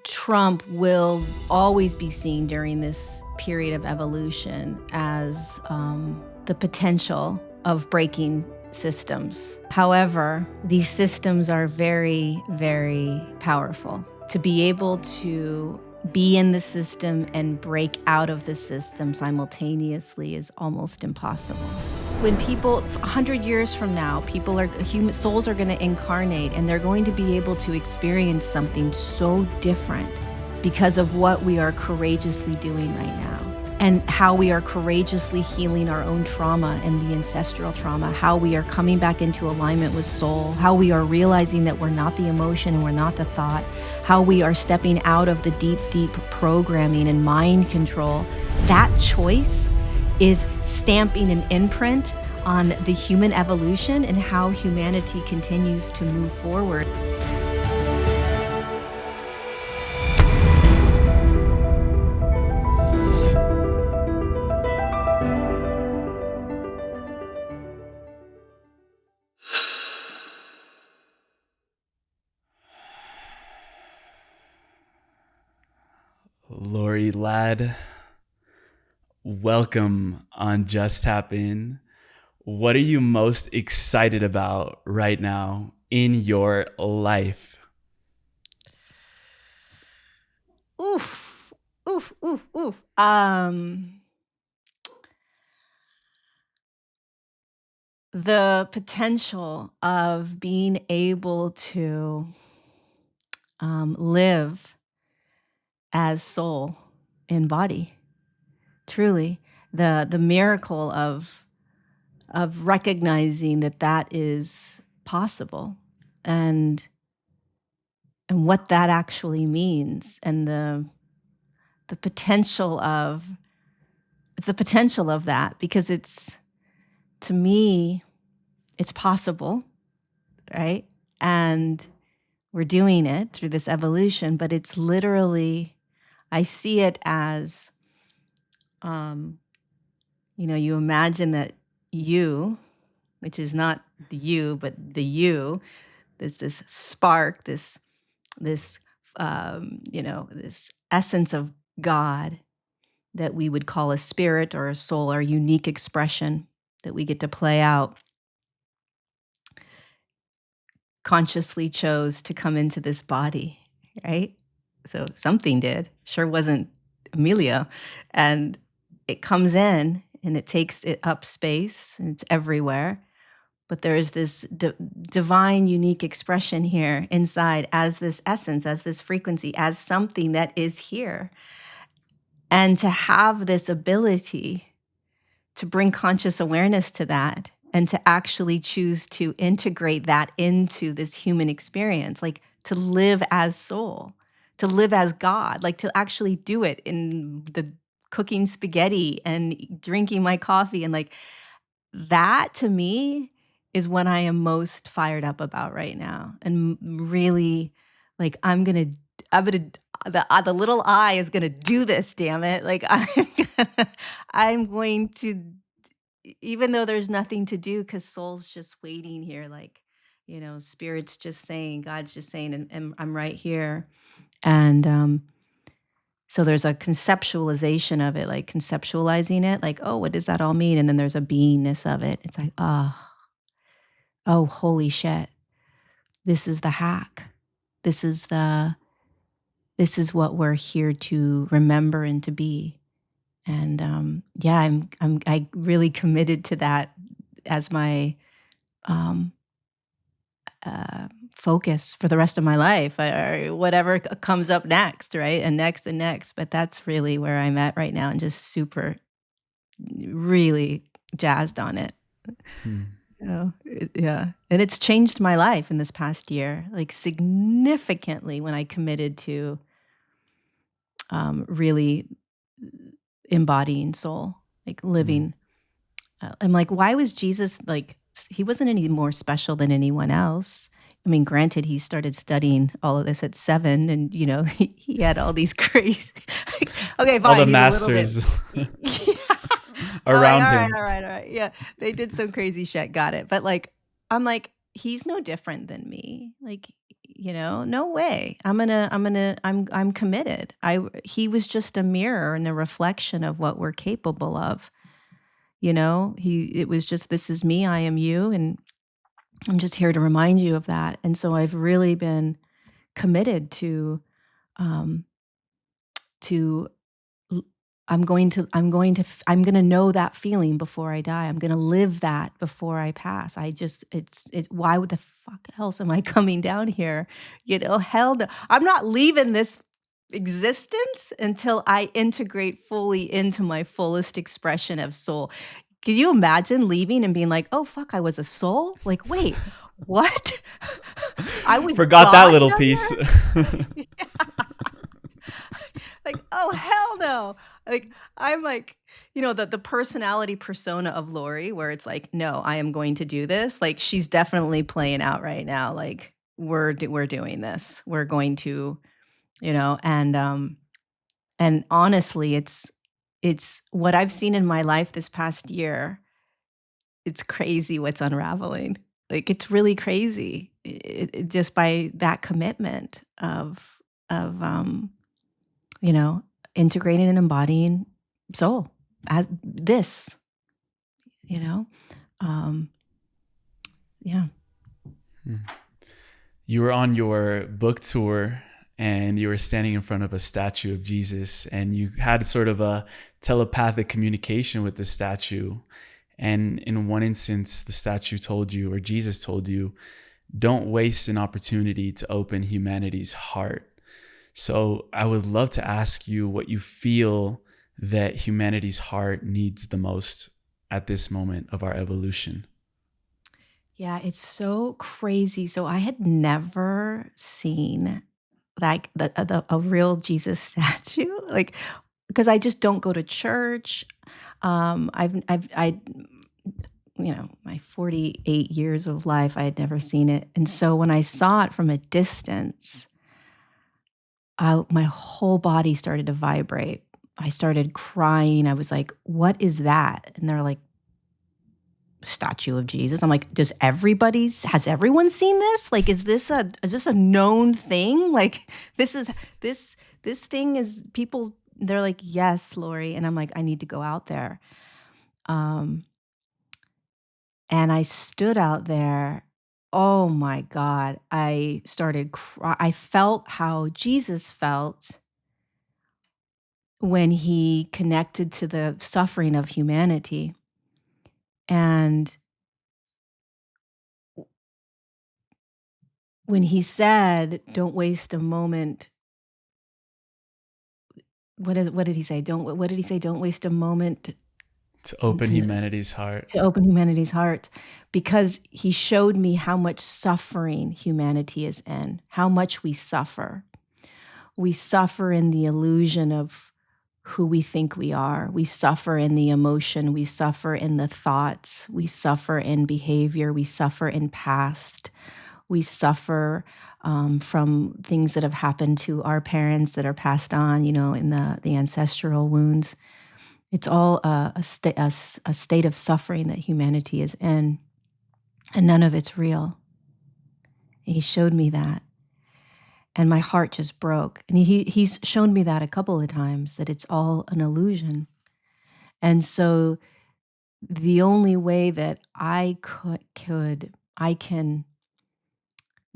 Trump will always be seen during this period of evolution as the potential of breaking systems. However, these systems are very, very powerful. To be able to be in the system and break out of the system simultaneously is almost impossible. When people, 100 years from now, human souls are going to incarnate, and they're going to be able to experience something so different because of what we are courageously doing right now, and how we are courageously healing our own trauma and the ancestral trauma, how we are coming back into alignment with soul, how we are realizing that we're not the emotion and we're not the thought, how we are stepping out of the deep, deep programming and mind control. That choice is stamping an imprint on the human evolution and how humanity continues to move forward. Lorie Ladd, welcome on Just Tap In. What are you most excited about right now in your life? Oof. The potential of being able to live as soul in body. Truly, the miracle of recognizing that is possible, and what that actually means, and the potential of that, because to me, it's possible, right? And we're doing it through this evolution, but it's literally, I see it as, you imagine that you, which is not the you, but the you, there's this spark, this essence of God that we would call a spirit or a soul, our unique expression that we get to play out, consciously chose to come into this body, right? So something did. Sure wasn't Emilio. And it comes in and it takes it up space, and it's everywhere. But there is this divine, unique expression here inside as this essence, as this frequency, as something that is here. And to have this ability to bring conscious awareness to that, and to actually choose to integrate that into this human experience, like to live as soul, to live as God, like to actually do it in the cooking spaghetti and drinking my coffee, and like that to me is what I am most fired up about right now. And really, like, the little I is gonna do this, damn it. Like I'm going to, even though there's nothing to do, because soul's just waiting here, like, spirit's just saying, God's just saying, and I'm right here. And so there's a conceptualization of it, like conceptualizing it, like, oh, what does that all mean? And then there's a beingness of it. It's like, oh, holy shit. This is the hack. This is what we're here to remember and to be. And I really committed to that as my focus for the rest of my life, or whatever comes up next, right? And next and next. But that's really where I'm at right now, and just super, really jazzed on it. Yeah. And it's changed my life in this past year, like significantly, when I committed to really embodying soul, like living. I'm like, why was Jesus like, he wasn't any more special than anyone else. I mean, granted, he started studying all of this at 7, and he had all these crazy. Okay, fine. All the he's masters a little bit, around him. All right. Yeah, they did some crazy shit. Got it. But like, I'm like, he's no different than me. Like, no way. I'm committed. He was just a mirror and a reflection of what we're capable of. It was just, this is me, I am you, and I'm just here to remind you of that. And so I've really been committed um, to I'm going to know that feeling before I die. I'm going to live that before I pass. It's why would the fuck else am I coming down here? Hell no. I'm not leaving this existence until I integrate fully into my fullest expression of soul. Can you imagine leaving and being like, "Oh fuck, I was a soul?" Like, "Wait, what?" I was Forgot that God little down piece. there? Like, oh hell no. Like, I'm like, the personality persona of Lorie, where it's like, no, I am going to do this. Like, she's definitely playing out right now. Like, we're doing this. We're going to, and honestly, it's what I've seen in my life this past year. It's crazy what's unraveling. Like, it's really crazy. Just by that commitment of you know, integrating and embodying soul as this, you know? Um, yeah. You were on your book tour and you were standing in front of a statue of Jesus, and you had sort of a telepathic communication with the statue. And in one instance, the statue told you, or Jesus told you, don't waste an opportunity to open humanity's heart. So I would love to ask you what you feel that humanity's heart needs the most at this moment of our evolution. Yeah, it's so crazy. So I had never seen like a real Jesus statue, like, because I just don't go to church. My 48 years of life, I had never seen it. And so when I saw it from a distance, my whole body started to vibrate. I started crying. I was like, "What is that?" And they're like, "Statue of Jesus." I'm like, has everyone seen this? Like, is this a known thing? Like, this thing is people, they're like, "Yes, Lorie." And I'm like, "I need to go out there." Um, and I stood out there. Oh my God. I felt how Jesus felt when he connected to the suffering of humanity. And when he said, "Don't waste a moment," what did he say? What did he say? "Don't waste a moment To open to humanity's heart. open humanity's heart," because he showed me how much suffering humanity is in, how much we suffer. We suffer in the illusion of who we think we are. We suffer in the emotion. We suffer in the thoughts. We suffer in behavior. We suffer in past. We suffer from things that have happened to our parents that are passed on, in the ancestral wounds. It's all a state of suffering that humanity is in, and none of it's real. He showed me that, and my heart just broke. And he's shown me that a couple of times, that it's all an illusion. And so the only way that I can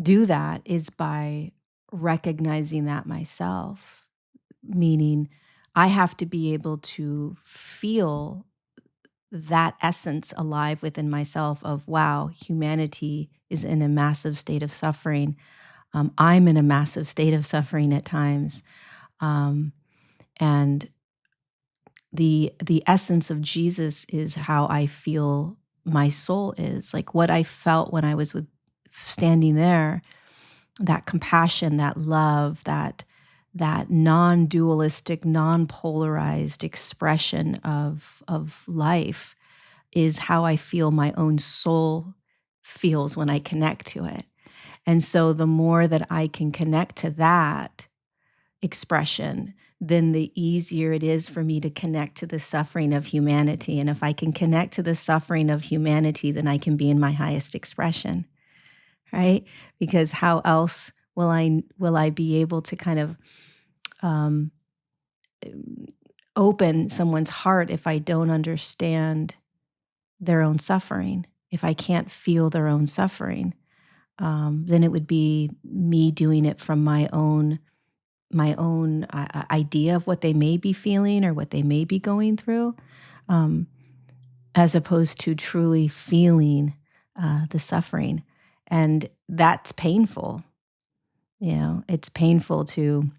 do that is by recognizing that myself, meaning I have to be able to feel that essence alive within myself of, wow, humanity is in a massive state of suffering. I'm in a massive state of suffering at times. Um, and the essence of Jesus is how I feel my soul is, like what I felt when I was standing there, that compassion, that love, that non-dualistic, non-polarized expression of life is how I feel my own soul feels when I connect to it. And so the more that I can connect to that expression, then the easier it is for me to connect to the suffering of humanity. And if I can connect to the suffering of humanity, then I can be in my highest expression, right? Because how else Will I be able to kind of um, open someone's heart if I don't understand their own suffering? If I can't feel their own suffering, then it would be me doing it from my own idea of what they may be feeling or what they may be going through, um, as opposed to truly feeling the suffering. And that's painful. It's painful to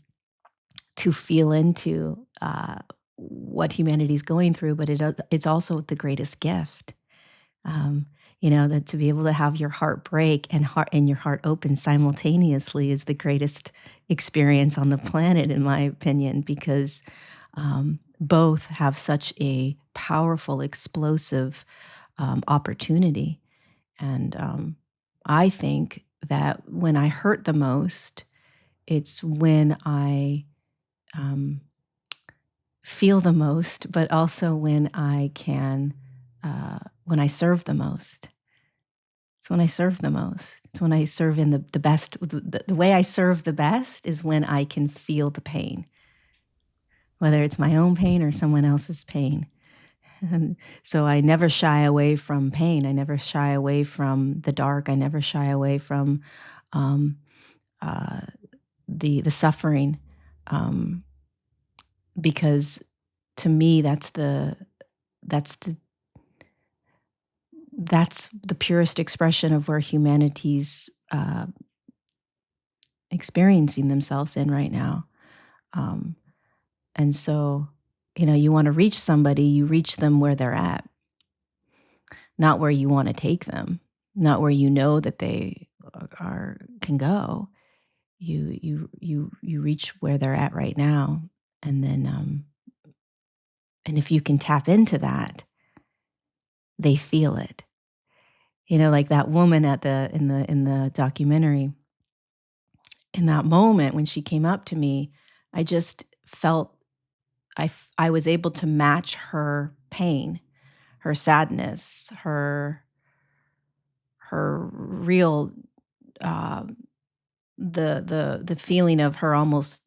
feel into what humanity's going through, but it's also the greatest gift. Um, that to be able to have your heart break and your heart open simultaneously is the greatest experience on the planet, in my opinion, because both have such a powerful, explosive opportunity. And I think that when I hurt the most, it's when I um, feel the most, but also when when I serve the most. It's when I serve the most. It's when I serve in the best. The way I serve the best is when I can feel the pain, whether it's my own pain or someone else's pain. And so I never shy away from pain. I never shy away from the dark. I never shy away from um, uh, the suffering, um, because to me that's the that's the purest expression of where humanity's experiencing themselves in right now. Um, and so, you want to reach somebody, you reach them where they're at, not where you want to take them, not where you know that they can go. You reach where they're at right now, and then and if you can tap into that, they feel it. Like that woman in the documentary. In that moment when she came up to me, I just felt I was able to match her pain, her sadness, her real uh, the feeling of her almost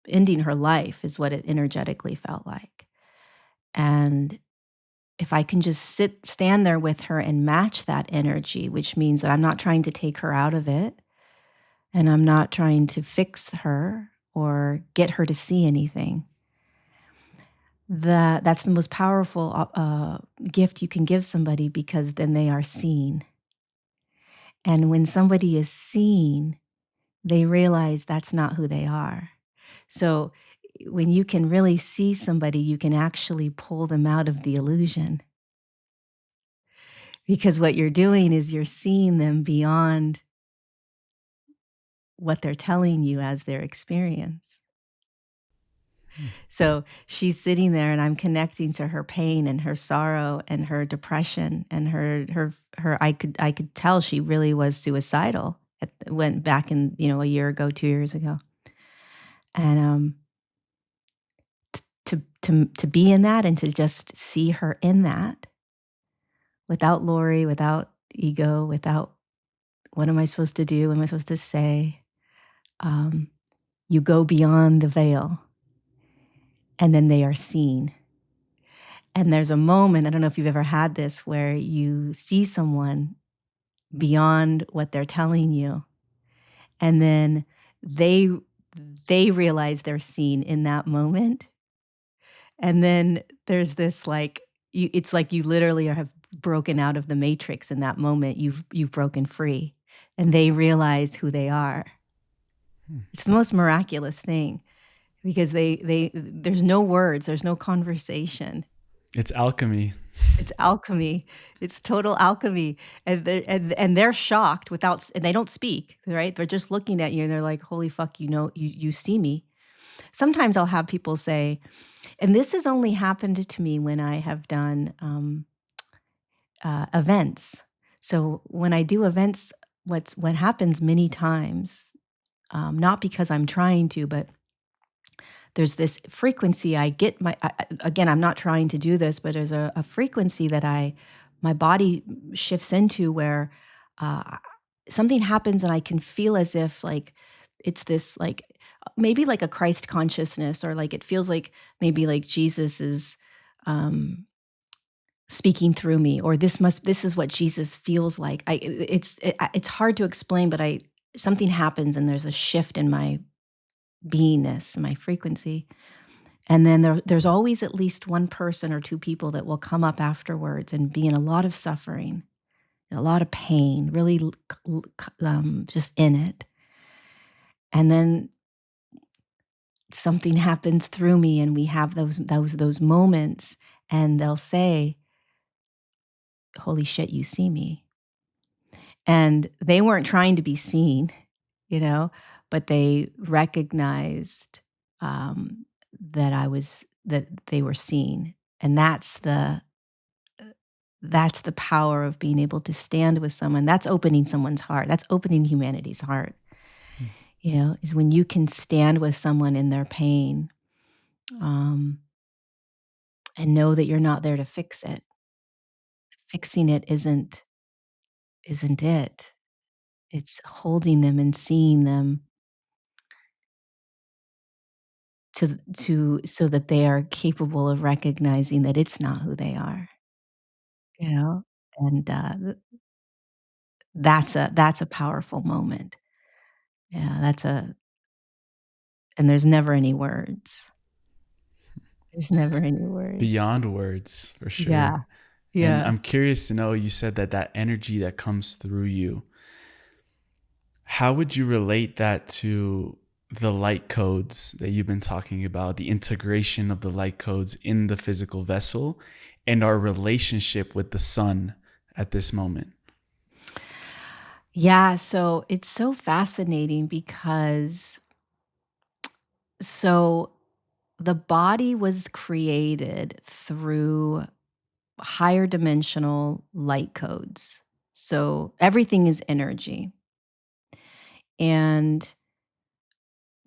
ending her life is what it energetically felt like. And if I can just stand there with her and match that energy, which means that I'm not trying to take her out of it, and I'm not trying to fix her or get her to see anything. That's the most powerful gift you can give somebody, because then they are seen. And when somebody is seen, they realize that's not who they are. So when you can really see somebody, you can actually pull them out of the illusion. Because what you're doing is you're seeing them beyond what they're telling you as their experience. So she's sitting there and I'm connecting to her pain and her sorrow and her depression and her I could tell she really was suicidal went back in, a year ago, 2 years ago. And to be in that and to just see her in that without Lorie, without ego, without what am I supposed to do? What am I supposed to say? You go beyond the veil and then they are seen. And there's a moment, I don't know if you've ever had this, where you see someone beyond what they're telling you, and then they realize they're seen in that moment. And then there's this it's like you literally have broken out of the matrix in that moment. You've broken free, and they realize who they are. It's the most miraculous thing, because there's no words, there's no conversation. It's alchemy. It's alchemy. It's total alchemy. And they're shocked and they don't speak, right? They're just looking at you and they're like, holy fuck, you see me. Sometimes I'll have people say, and this has only happened to me when I have done events. So when I do events, what happens many times, not because I'm trying to, but there's this frequency I get again, I'm not trying to do this, but there's a frequency that my body shifts into where uh, something happens and I can feel as if it's this like maybe like a Christ consciousness, or like it feels like maybe like Jesus is speaking through me, or this is what Jesus feels like. It's hard to explain, but something happens and there's a shift in my beingness, my frequency. And then there's always at least one person or two people that will come up afterwards and be in a lot of suffering, a lot of pain, really just in it. And then something happens through me, and we have those moments, and they'll say, "Holy shit, you see me." And they weren't trying to be seen, but they recognized that they were seen. And that's the power of being able to stand with someone. That's opening someone's heart. That's opening humanity's heart. Is when you can stand with someone in their pain, and know that you're not there to fix it. Fixing it isn't it. It's holding them and seeing them so that they are capable of recognizing that it's not who they are, you know? And, that's a powerful moment. Yeah, and there's never any words. There's never any words. Beyond words, for sure. Yeah. And Yeah. I'm curious to know, you said that energy that comes through you, how would you relate that to the light codes that you've been talking about, the integration of the light codes in the physical vessel, and our relationship with the sun at this moment? Yeah, so it's so fascinating because so the body was created through higher dimensional light codes. So everything is energy. And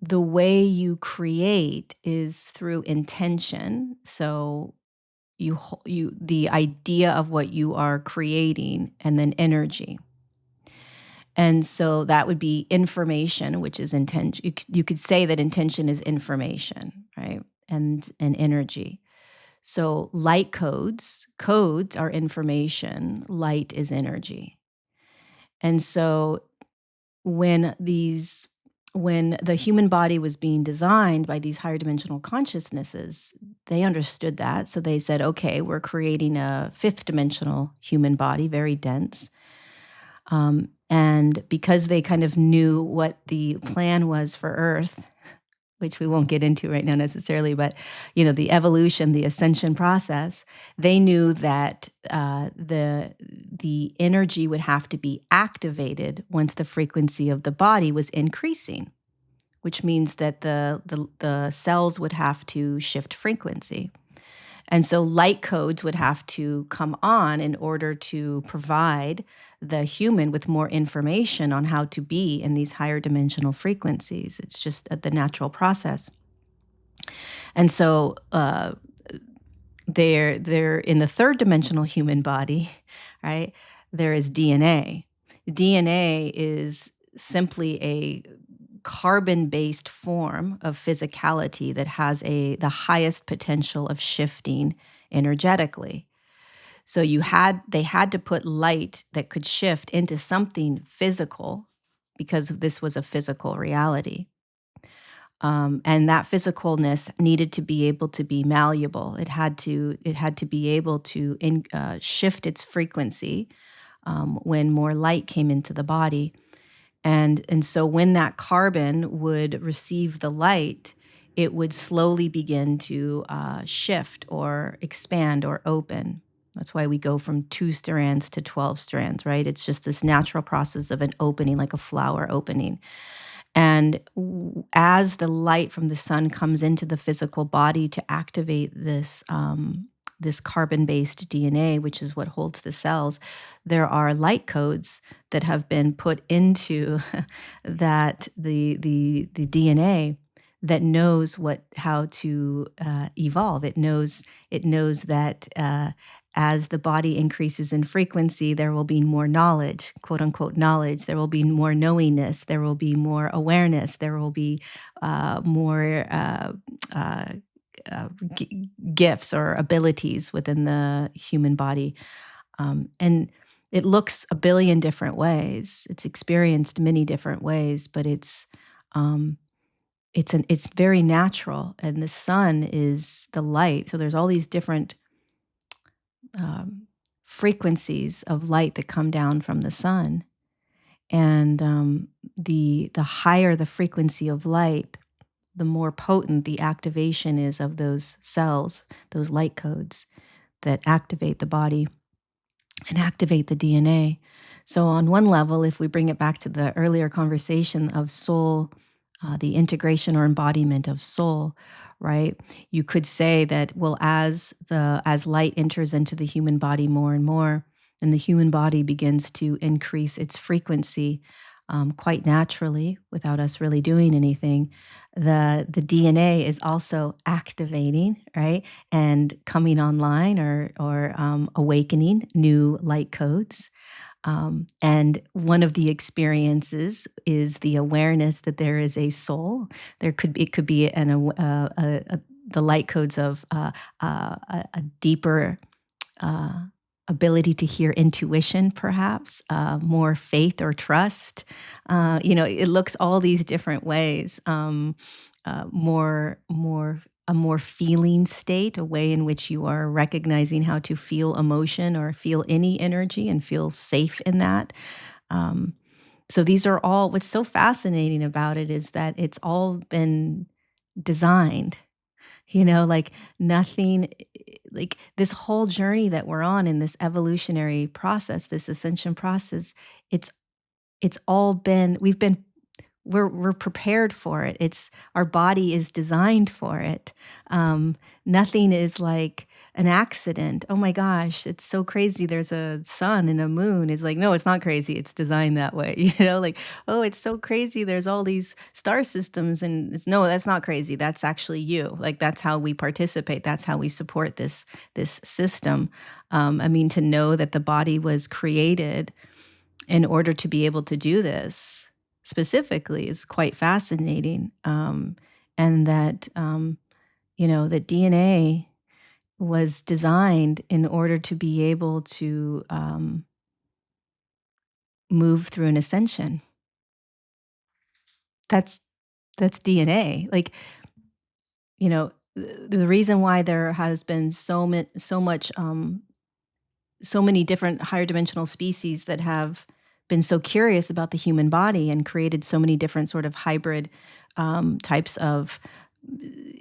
the way you create is through intention. So the idea of what you are creating, and then energy. And so that would be information, which is intention. You could say that intention is information, right? And energy. So light codes are information, light is energy. And so when the human body was being designed by these higher dimensional consciousnesses, they understood that. So they said, okay, we're creating a fifth dimensional human body, very dense. And because they kind of knew what the plan was for Earth, which we won't get into right now necessarily, but the evolution, the ascension process, they knew that the energy would have to be activated once the frequency of the body was increasing, which means that the cells would have to shift frequency. And so light codes would have to come on in order to provide the human with more information on how to be in these higher dimensional frequencies. It's just the natural process. And so they're in the third dimensional human body, right? There is DNA. DNA is simply a carbon-based form of physicality that has the highest potential of shifting energetically. So they had to put light that could shift into something physical, because this was a physical reality. And that physicalness needed to be able to be malleable. It had to be able to shift its frequency when more light came into the body. And so when that carbon would receive the light, it would slowly begin to shift or expand or open. That's why we go from 2 strands to 12 strands, right? It's just this natural process of an opening, like a flower opening. And as the light from the sun comes into the physical body to activate this carbon-based DNA, which is what holds the cells, there are light codes that have been put into that the DNA that knows how to evolve. It knows that as the body increases in frequency, there will be more knowledge, quote unquote knowledge. There will be more knowingness. There will be more awareness. There will be more uh, gifts or abilities within the human body. And it looks a billion different ways. It's experienced many different ways, but um, it's very natural. And the sun is the light. So there's all these different um, frequencies of light that come down from the sun. And the higher the frequency of light, the more potent the activation is of those cells, those light codes that activate the body and activate the DNA. So, on one level, if we bring it back to the earlier conversation of soul, the integration or embodiment of soul, right? You could say that, well, as light enters into the human body more and more, and the human body begins to increase its frequency quite naturally without us really doing anything, the DNA is also activating, right? And coming online or awakening new light codes. And one of the experiences is the awareness that there is a soul. It could be the light codes of a deeper uh, ability to hear intuition, perhaps more faith or trust. It looks all these different ways. A more feeling state, a way in which you are recognizing how to feel emotion or feel any energy and feel safe in that. Um, so these are all, what's so fascinating about it is that it's all been designed, like nothing, like this whole journey that we're on in this evolutionary process, this ascension process, it's it's all been we've been we're prepared for it. It's our body is designed for it. Nothing is like an accident. Oh my gosh, it's so crazy. There's a sun and a moon. It's like, no, it's not crazy. It's designed that way. Like, oh, it's so crazy. There's all these star systems, and it's no, that's not crazy. That's actually you. Like that's how we participate. That's how we support this system. I mean, to know that the body was created in order to be able to do this specifically is quite fascinating. And that DNA was designed in order to be able to move through an ascension. That's that's DNA. Like, the reason why there has been so many different higher dimensional species that have been so curious about the human body and created so many different sort of hybrid types of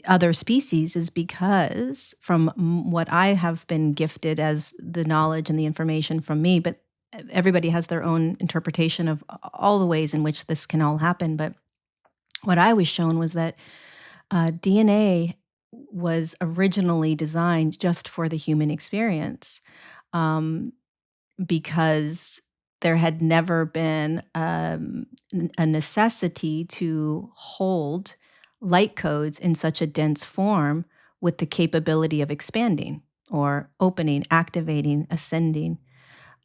other species is because from what I have been gifted as the knowledge and the information from me, but everybody has their own interpretation of all the ways in which this can all happen. But what I was shown was that DNA was originally designed just for the human experience. Um, because there had never been a necessity to hold light codes in such a dense form with the capability of expanding or opening, activating, ascending.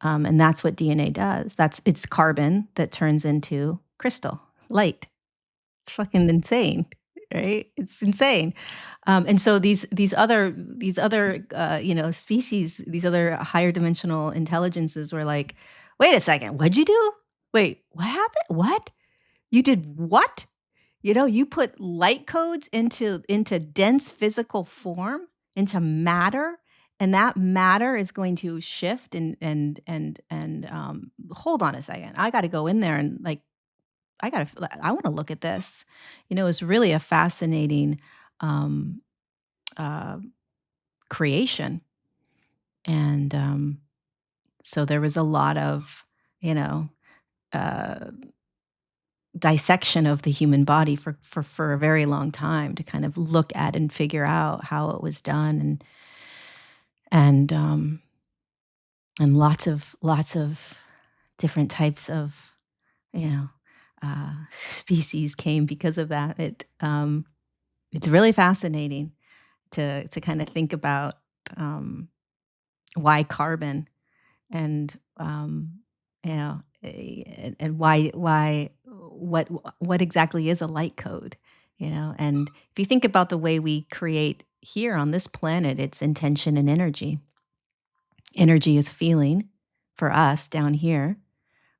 And that's what DNA does. It's carbon that turns into crystal light. It's fucking insane, right? It's insane. And so these other species, these other higher dimensional intelligences were like, wait a second, what'd you do? Wait, what happened? What? You did what? You put light codes into dense physical form, into matter, and that matter is going to shift and hold on a second. I got to go in there and like I wanna look at this. It's really a fascinating, um, uh, creation, and, so there was a lot of, you know, uh, dissection of the human body for a very long time to kind of look at and figure out how it was done, and, um, and lots of different types of, you know, species came because of that. It's really fascinating to kind of think about, um, why carbon, and and why what exactly is a light code, and if you think about the way we create here on this planet, it's intention and energy. Energy is feeling for us down here,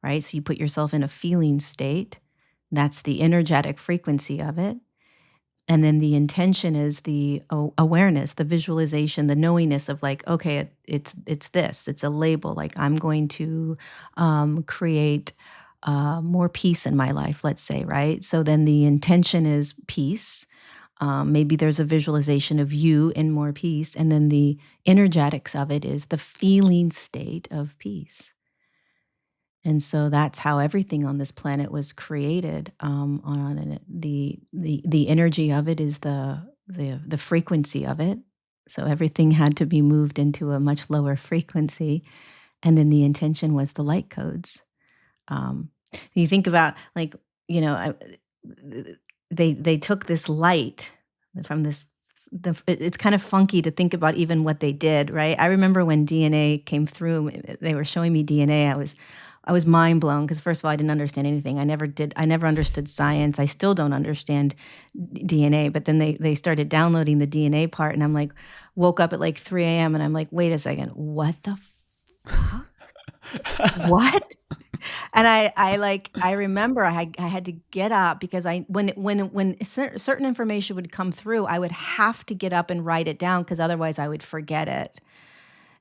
right? So you put yourself in a feeling state. That's the energetic frequency of it. And then the intention is the awareness, the visualization, the knowingness of like, okay, it's this. It's a label. Like I'm going to create more peace in my life. Let's say, right? So then the intention is peace. Maybe there's a visualization of you in more peace, and then the energetics of it is the feeling state of peace. And so that's how everything on this planet was created. The energy of it is the frequency of it. So everything had to be moved into a much lower frequency, and then the intention was the light codes. You think about like they took this light from this. It's kind of funky to think about even what they did, right? I remember when DNA came through, they were showing me DNA. I was mind blown because first of all, I didn't understand anything. I never understood science. I still don't understand DNA. But then they started downloading the DNA part, and I'm like, woke up at like 3 a.m. and I'm like, wait a second, what the fuck? What? And I remember I had to get up because when certain information would come through, I would have to get up and write it down because otherwise I would forget it.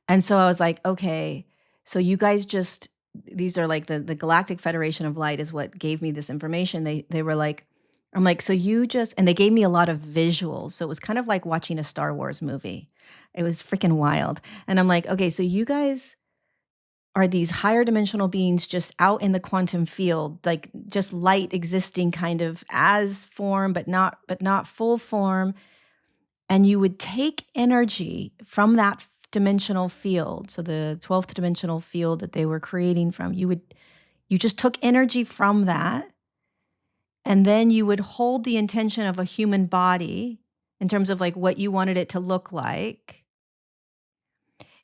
And so I was like, okay, so you guys just these are like the Galactic Federation of Light is what gave me this information. They were like, I'm like, so you just and they gave me a lot of visuals. So it was kind of like watching a Star Wars movie. It was freaking wild. And I'm like, okay, so you guys are these higher dimensional beings just out in the quantum field, like just light existing kind of as form, but not full form. And you would take energy from that dimensional field. So the 12th dimensional field that they were creating from, you just took energy from that. And then you would hold the intention of a human body in terms of like what you wanted it to look like.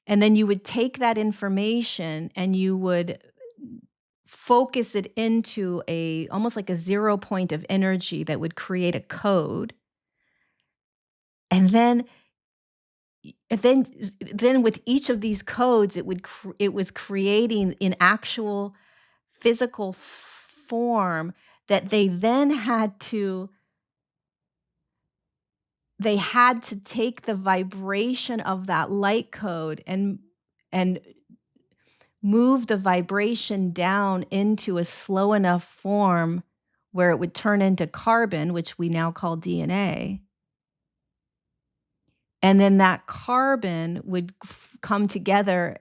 And then you would take that information and you would focus it into almost like a 0 point of energy that would create a code. And then with each of these codes, it was creating in actual physical form that they had to take the vibration of that light code and move the vibration down into a slow enough form where it would turn into carbon, which we now call DNA. And then that carbon would come together,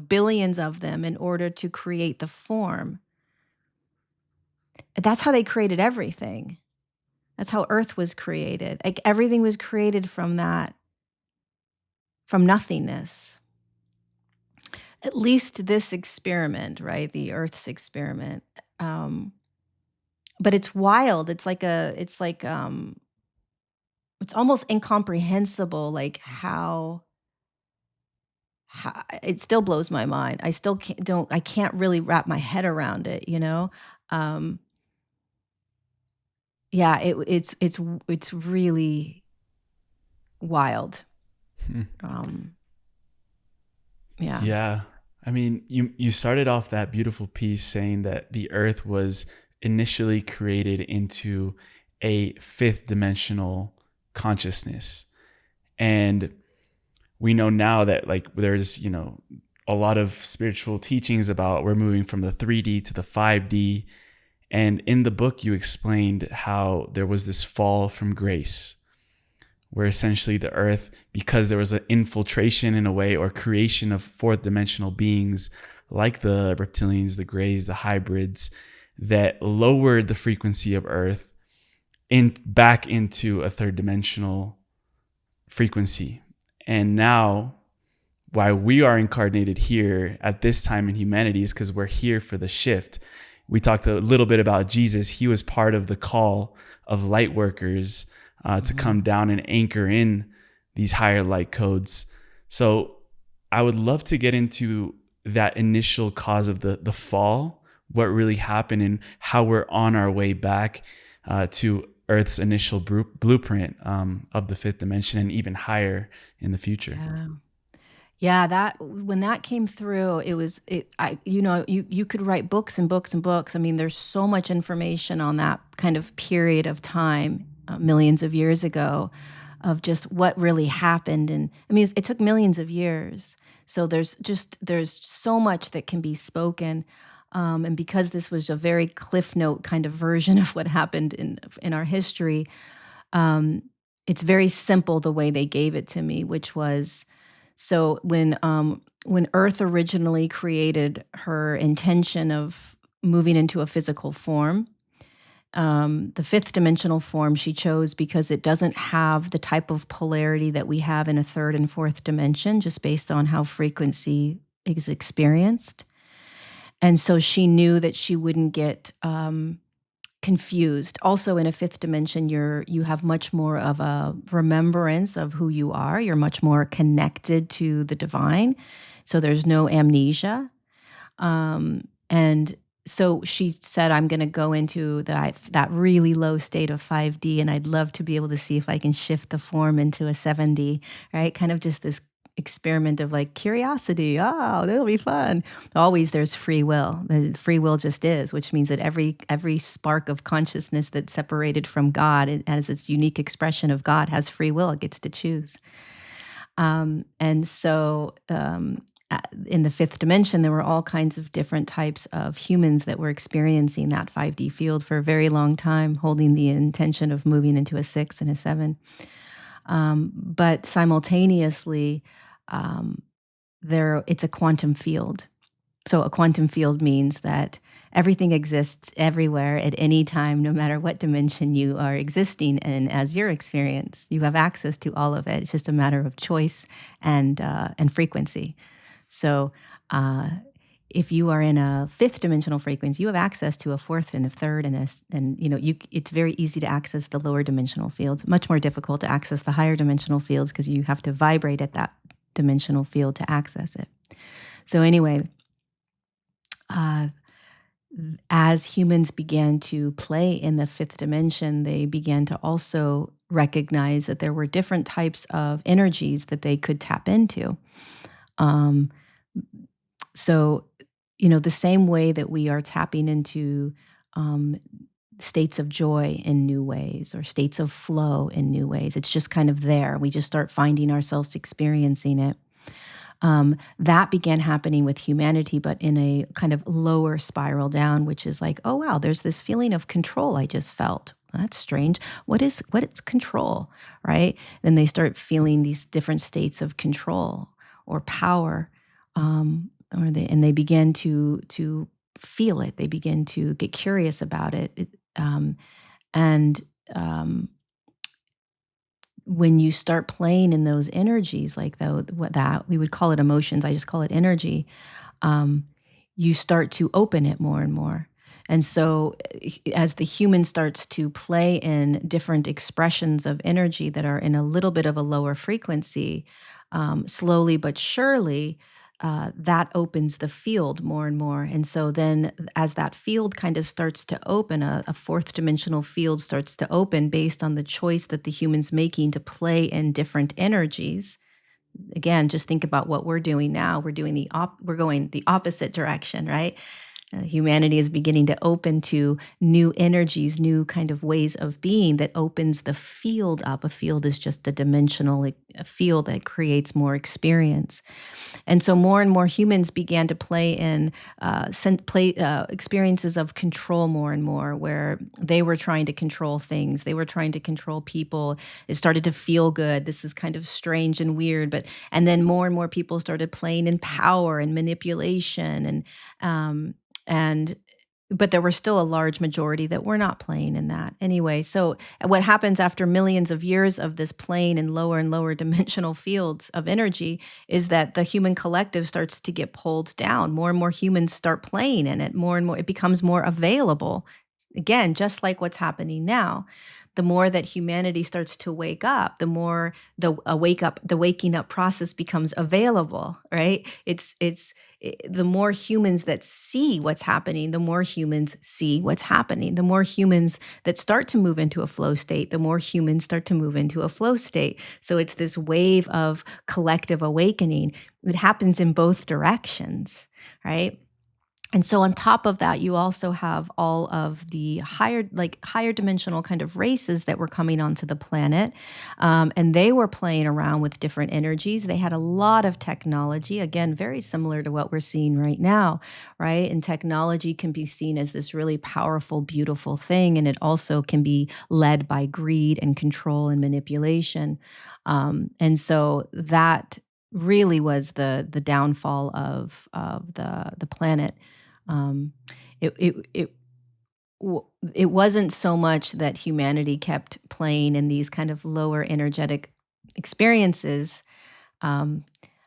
billions of them in order to create the form. That's how they created everything. That's how Earth was created. Like everything was created from that, from nothingness. At least this experiment, right? The Earth's experiment. But it's wild. It's almost incomprehensible, like how it still blows my mind. I still I can't really wrap my head around it, Um, yeah, it's really wild. Hmm. Yeah. Yeah. I mean, you started off that beautiful piece saying that the earth was initially created into a fifth dimensional consciousness. And we know now that like there's, a lot of spiritual teachings about we're moving from the 3D to the 5D. And in the book, you explained how there was this fall from grace, where essentially the earth, because there was an infiltration in a way or creation of fourth dimensional beings like the reptilians, the grays, the hybrids, that lowered the frequency of earth back into a third dimensional frequency. And now, why we are incarnated here at this time in humanity is because we're here for the shift. We talked a little bit about Jesus. He was part of the call of Lightworkers to come down and anchor in these higher light codes. So I would love to get into that initial cause of the fall, what really happened, and how we're on our way back to Earth's initial blueprint of the fifth dimension, and even higher in the future. Yeah. Yeah, that when that came through, you could write books and books and books. I mean, there's so much information on that kind of period of time, millions of years ago, of just what really happened. And I mean, it took millions of years. So there's so much that can be spoken. And because this was a very cliff note kind of version of what happened in our history, um, it's very simple the way they gave it to me, which was so when Earth originally created her intention of moving into a physical form, the fifth dimensional form she chose because it doesn't have the type of polarity that we have in a third and fourth dimension, just based on how frequency is experienced. And so she knew that she wouldn't get confused. Also, in a fifth dimension, you have much more of a remembrance of who you are. You're much more connected to the divine. So there's no amnesia. And so she said, I'm going to go into that really low state of 5D, and I'd love to be able to see if I can shift the form into a 7D, right? Kind of just this experiment of like curiosity. Oh, that'll be fun. Always there's free will. Free will just is, which means that every spark of consciousness that's separated from God, as its unique expression of God, has free will. It gets to choose. And so in the fifth dimension, there were all kinds of different types of humans that were experiencing that 5D field for a very long time, holding the intention of moving into a 6 and a 7. But simultaneously, it's a quantum field. So a quantum field means that everything exists everywhere at any time, no matter what dimension you are existing in as your experience. You have access to all of it. It's just a matter of choice and frequency. So if you are in a fifth dimensional frequency, you have access to a fourth and a third, it's very easy to access the lower dimensional fields. Much more difficult to access the higher dimensional fields because you have to vibrate at that dimensional field to access it. So anyway, as humans began to play in the fifth dimension, they began to also recognize that there were different types of energies that they could tap into. So, the same way that we are tapping into states of joy in new ways or states of flow in new ways, it's just kind of there. We just start finding ourselves experiencing it. That began happening with humanity, but in a kind of lower spiral down, which is like, oh, wow, there's this feeling of control I just felt. That's strange. What is control, right? Then they start feeling these different states of control or power, and they begin to feel it. They begin to get curious about it, and when you start playing in those energies, like that we would call it emotions, I just call it energy. You start to open it more and more. And so, as the human starts to play in different expressions of energy that are in a little bit of a lower frequency, slowly but surely, that opens the field more and more. And so then as that field kind of starts to open, a fourth dimensional field starts to open based on the choice that the human's making to play in different energies. Again, just think about what we're doing now. We're doing we're going the opposite direction, right? Humanity is beginning to open to new energies, new kind of ways of being that opens the field up. A field is just a dimensional a field that creates more experience. And so more and more humans began to play in experiences of control more and more, where they were trying to control things. They were trying to control people. It started to feel good. This is kind of strange and weird, and then more and more people started playing in power and manipulation and but there were still a large majority that were not playing in that anyway. So what happens after millions of years of this playing in lower and lower dimensional fields of energy is that the human collective starts to get pulled down. More and more humans start playing in it. More and more, it becomes more available. Again, just like what's happening now. the more that humanity starts to wake up, the more the waking up process becomes available, right? The more humans that see what's happening, the more humans see what's happening. The more humans that start to move into a flow state, the more humans start to move into a flow state. So it's this wave of collective awakening. It happens in both directions, right? And so on top of that, you also have all of the higher dimensional kind of races that were coming onto the planet. And they were playing around with different energies. They had a lot of technology, again, very similar to what we're seeing right now, right? And technology can be seen as this really powerful, beautiful thing. And it also can be led by greed and control and manipulation. And so that really was the downfall of the planet. um, it it it it wasn't so much that humanity kept playing in these kind of lower energetic experiences. um,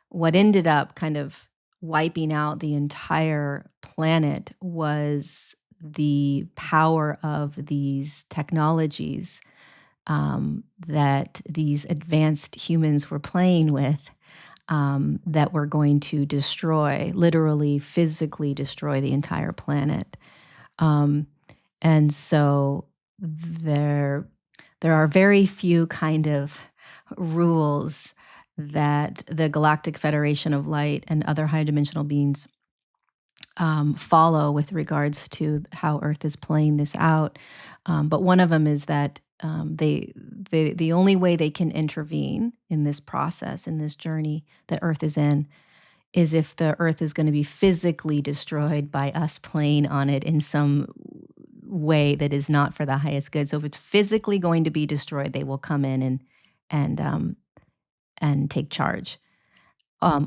what ended up kind of wiping out the entire planet was the power of these technologies, that these advanced humans were playing with, that were going to destroy, literally, physically destroy the entire planet. Um, and so there, there are very few kind of rules that the Galactic Federation of Light and other high dimensional beings follow with regards to how Earth is playing this out. But one of them is that the only way they can intervene in this process, in this journey that Earth is in, is if the Earth is going to be physically destroyed by us playing on it in some way that is not for the highest good. So if it's physically going to be destroyed, they will come in and and take charge.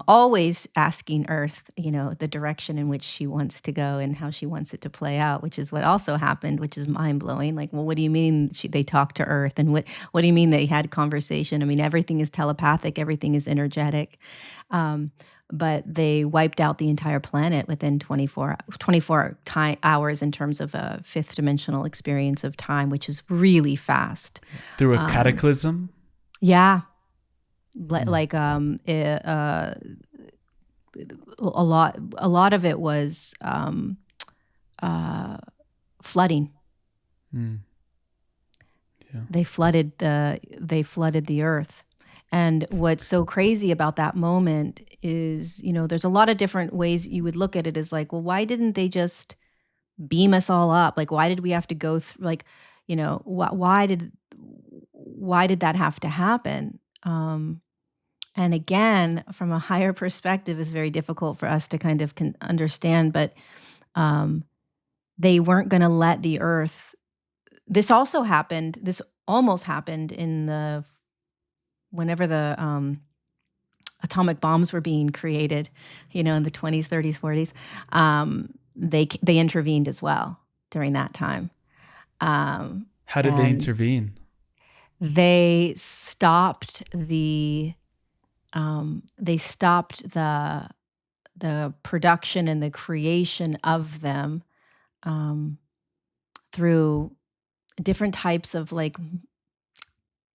Always asking Earth, the direction in which she wants to go and how she wants it to play out, which is what also happened, which is mind blowing. Like, well, what do you mean they talked to Earth, and what do you mean they had conversation? I mean, everything is telepathic, everything is energetic. Um, but they wiped out the entire planet within 24 hours in terms of a fifth dimensional experience of time, which is really fast. Through a cataclysm? Yeah. Like a lot of it was flooding. Mm. Yeah. They flooded the earth. And what's so crazy about that moment is, there's a lot of different ways you would look at it, as like, well, why didn't they just beam us all up? Like, why did we have to go through, like, why did that have to happen? And again, from a higher perspective, is very difficult for us to kind of understand, but they weren't going to let the earth. This almost happened whenever the atomic bombs were being created, in the 20s, 30s, 40s. They intervened as well during that time. How did they intervene? They stopped the production and the creation of them, through different types of, like,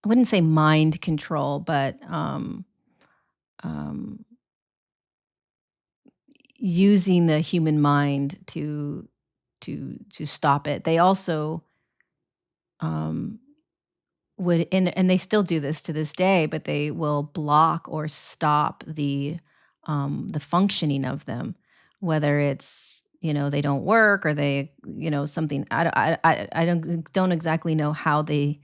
I wouldn't say mind control, but um, using the human mind to stop it. They also um, would, and they still do this to this day, but they will block or stop the functioning of them, whether it's, they don't work, or they, something. I don't exactly know how the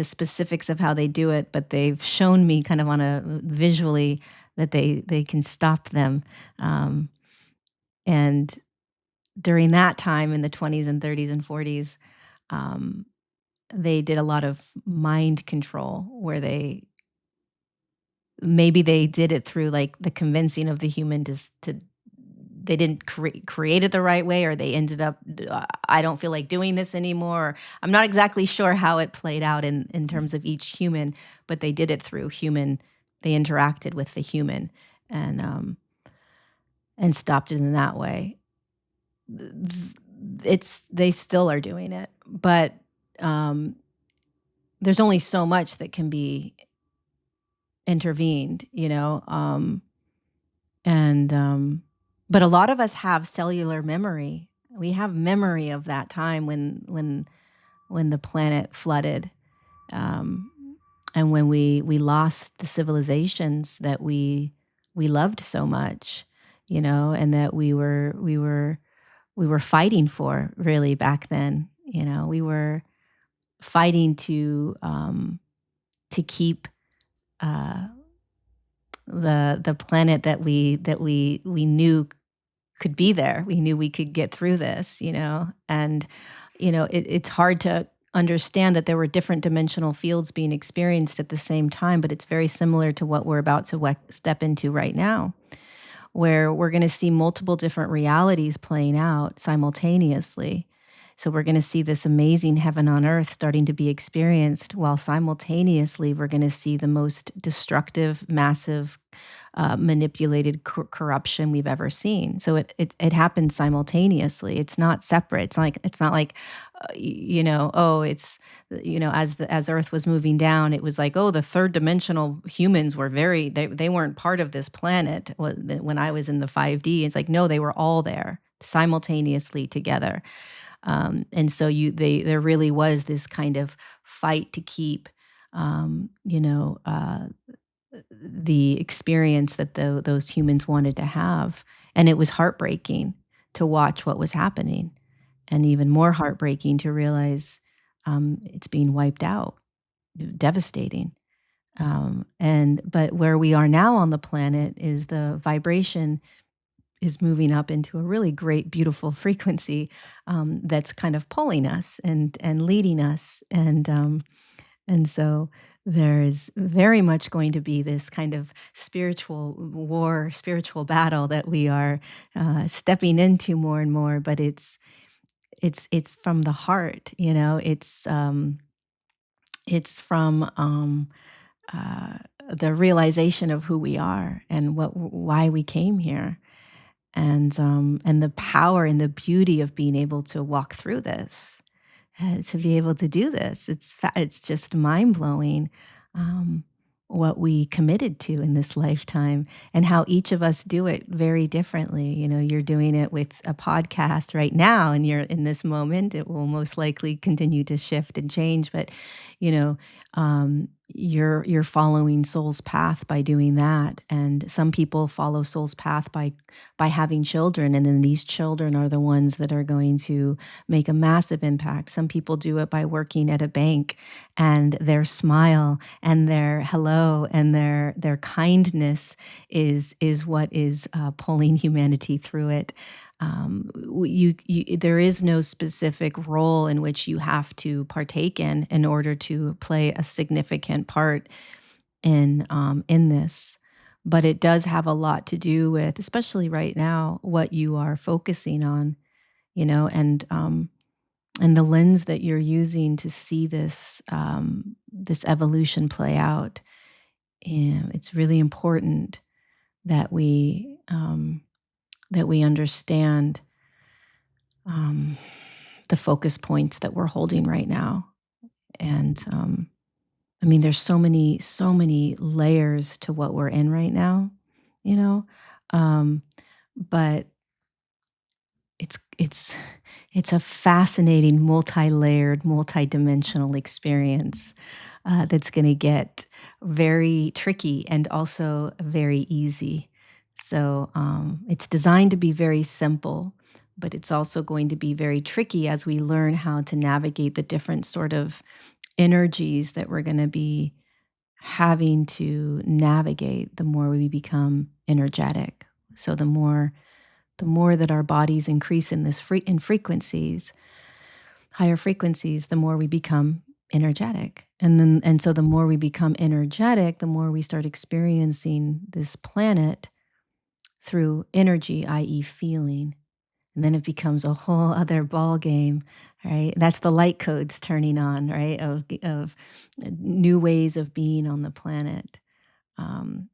specifics of how they do it, but they've shown me kind of on a visually that they can stop them. And during that time in the 20s and 30s and 40s, um, they did a lot of mind control, where maybe they did it through, like, the convincing of the human to they didn't create it the right way, or they ended up, I don't feel like doing this anymore. I'm not exactly sure how it played out in terms of each human, but they did it through human. They interacted with the human, and stopped it in that way. They still are doing it, but there's only so much that can be intervened, and but a lot of us have cellular memory. We have memory of that time when the planet flooded, um, and when we lost the civilizations that we loved so much, and that we were fighting for really back then. We were fighting to keep uh, the planet that we knew could be there. We knew we could get through this, and it's hard to understand that there were different dimensional fields being experienced at the same time, but it's very similar to what we're about to step into right now, where we're going to see multiple different realities playing out simultaneously. So we're going to see this amazing heaven on earth starting to be experienced, while simultaneously we're going to see the most destructive, massive, manipulated corruption we've ever seen. So it happens simultaneously. It's not separate. It's not like oh, it's as Earth was moving down, it was like, oh, the third dimensional humans were they weren't part of this planet when I was in the 5D. It's like, no, they were all there simultaneously together. And so there really was this kind of fight to keep um, you know uh, the experience that those humans wanted to have. And it was heartbreaking to watch what was happening, and even more heartbreaking to realize it's being wiped out, devastating. But where we are now on the planet is the vibration is moving up into a really great, beautiful frequency, that's kind of pulling us and leading us, and so there is very much going to be this kind of spiritual war, spiritual battle that we are stepping into more and more. But it's from the heart, it's from uh, the realization of who we are and why we came here, and the power and the beauty of being able to walk through this, to be able to do this. It's just mind blowing, um, what we committed to in this lifetime, and how each of us do it very differently. You're doing it with a podcast right now, and you're in this moment. It will most likely continue to shift and change, but you know, you're following soul's path by doing that. And some people follow soul's path by having children, and then these children are the ones that are going to make a massive impact. Some people do it by working at a bank, and their smile and their hello and their kindness is what is pulling humanity through it. There is no specific role in which you have to partake in order to play a significant part in this. But it does have a lot to do with, especially right now, what you are focusing on, you know, and the lens that you're using to see this evolution play out. And it's really important that we understand um, the focus points that we're holding right now. And I mean, there's so many layers to what we're in right now, you know. Um, but it's it's a fascinating, multi-layered, multi-dimensional experience, that's going to get very tricky and also very easy. So it's designed to be very simple, but it's also going to be very tricky as we learn how to navigate the different sort of energies that we're going to be having to navigate the more we become energetic. So the more that our bodies increase in in frequencies, higher frequencies, the more we become energetic. And so the more we become energetic, the more we start experiencing this planet through energy, i.e. feeling. And then it becomes a whole other ball game, right? That's the light codes turning on, right? Of new ways of being on the planet. Um,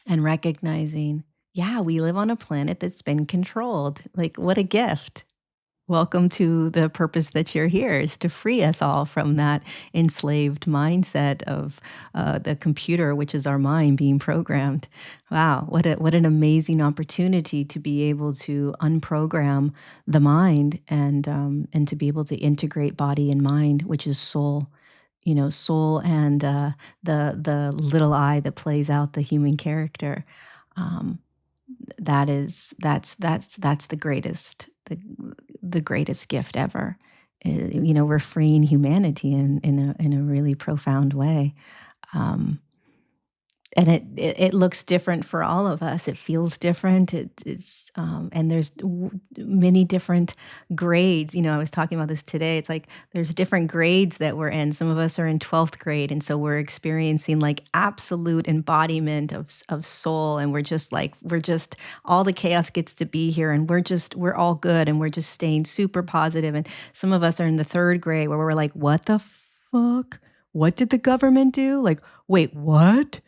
and recognizing, yeah, we live on a planet that's been controlled. Like, what a gift. Welcome to the purpose that you're here, is to free us all from that enslaved mindset of the computer, which is our mind being programmed. Wow, what an amazing opportunity to be able to unprogram the mind and to be able to integrate body and mind, which is soul. Soul and the little I that plays out the human character. Um, that's the greatest gift ever. We're freeing humanity in a really profound way. Um, and it looks different for all of us. It feels different. And there's many different grades. I was talking about this today. It's like there's different grades that we're in. Some of us are in 12th grade, and so we're experiencing like absolute embodiment of soul, and we're just all the chaos gets to be here, and we're all good, and we're just staying super positive. And some of us are in the 3rd grade where we're like, what the fuck? What did the government do? Like, wait, what?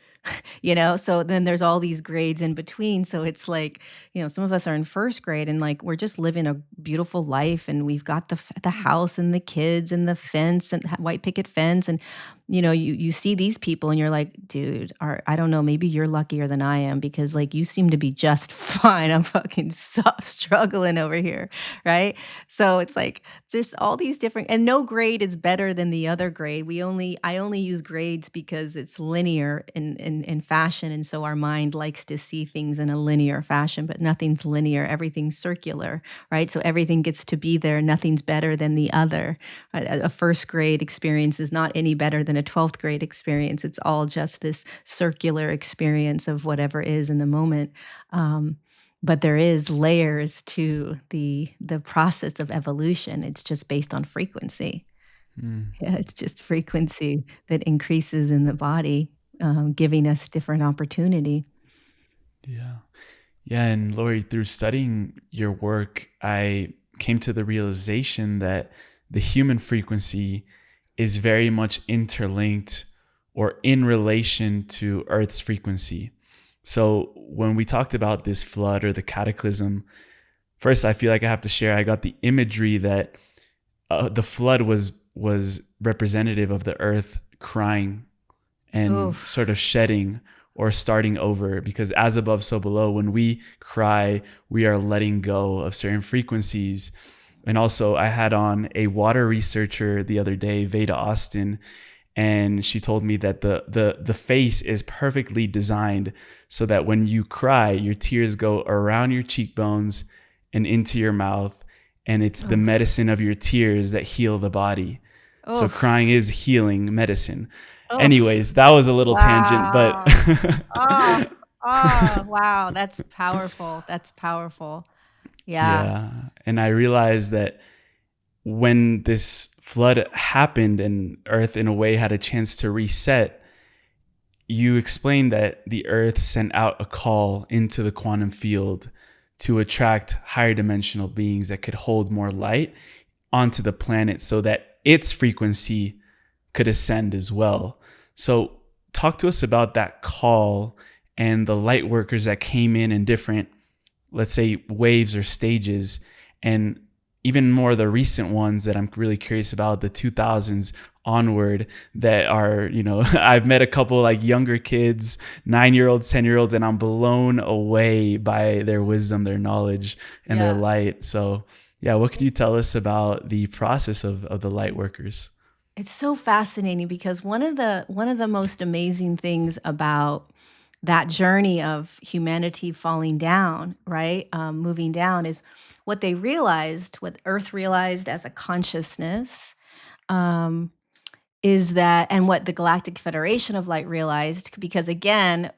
So then there's all these grades in between. So it's like, some of us are in 1st grade and like we're just living a beautiful life, and we've got the house and the kids and the fence and white picket fence. And you see these people and you're like, dude, I don't know, maybe you're luckier than I am, because like you seem to be just fine. I'm fucking struggling over here, right? So it's like there's all these different, and no grade is better than the other grade. I only use grades because it's linear in fashion, and so our mind likes to see things in a linear fashion, but nothing's linear, everything's circular, right? So everything gets to be there, nothing's better than the other. A 1st grade experience is not any better than a 12th grade experience. It's all just this circular experience of whatever is in the moment. But there is layers to the process of evolution. It's just based on frequency. Mm, Yeah, it's just frequency that increases in the body, giving us different opportunity. yeah. Yeah. And Lorie, through studying your work, I came to the realization that the human frequency is very much interlinked or in relation to Earth's frequency. So when we talked about this flood or the cataclysm, first I feel like I have to share, I got the imagery that the flood was representative of the earth crying and Oof. sort of shedding or starting over, because as above so below, when we cry we are letting go of certain frequencies. And also I had on a water researcher the other day, Veda Austin, and she told me that the face is perfectly designed so that when you cry, your tears go around your cheekbones and into your mouth, and it's the Oof. medicine of your tears that heal the body. So Oof. crying is healing medicine. Oof. Anyways, that was a little tangent, but Wow. Oh, oh, wow. That's powerful. That's powerful. Yeah. yeah. And I realized that when this flood happened and Earth, in a way, had a chance to reset, you explained that the Earth sent out a call into the quantum field to attract higher dimensional beings that could hold more light onto the planet so that its frequency could ascend as well. So, talk to us about that call and the light workers that came in different, let's say, waves or stages, and even more the recent ones that I'm really curious about, the 2000s onward, that are, I've met a couple like younger kids, 9-year-olds, 10-year-olds, and I'm blown away by their wisdom, their knowledge, and their Yeah. light. So yeah, what could you tell us about the process of the light workers? It's so fascinating because one of the most amazing things about that journey of humanity falling down, right, moving down, is what Earth realized as a consciousness, um, is that, and what the Galactic Federation of Light realized, because again,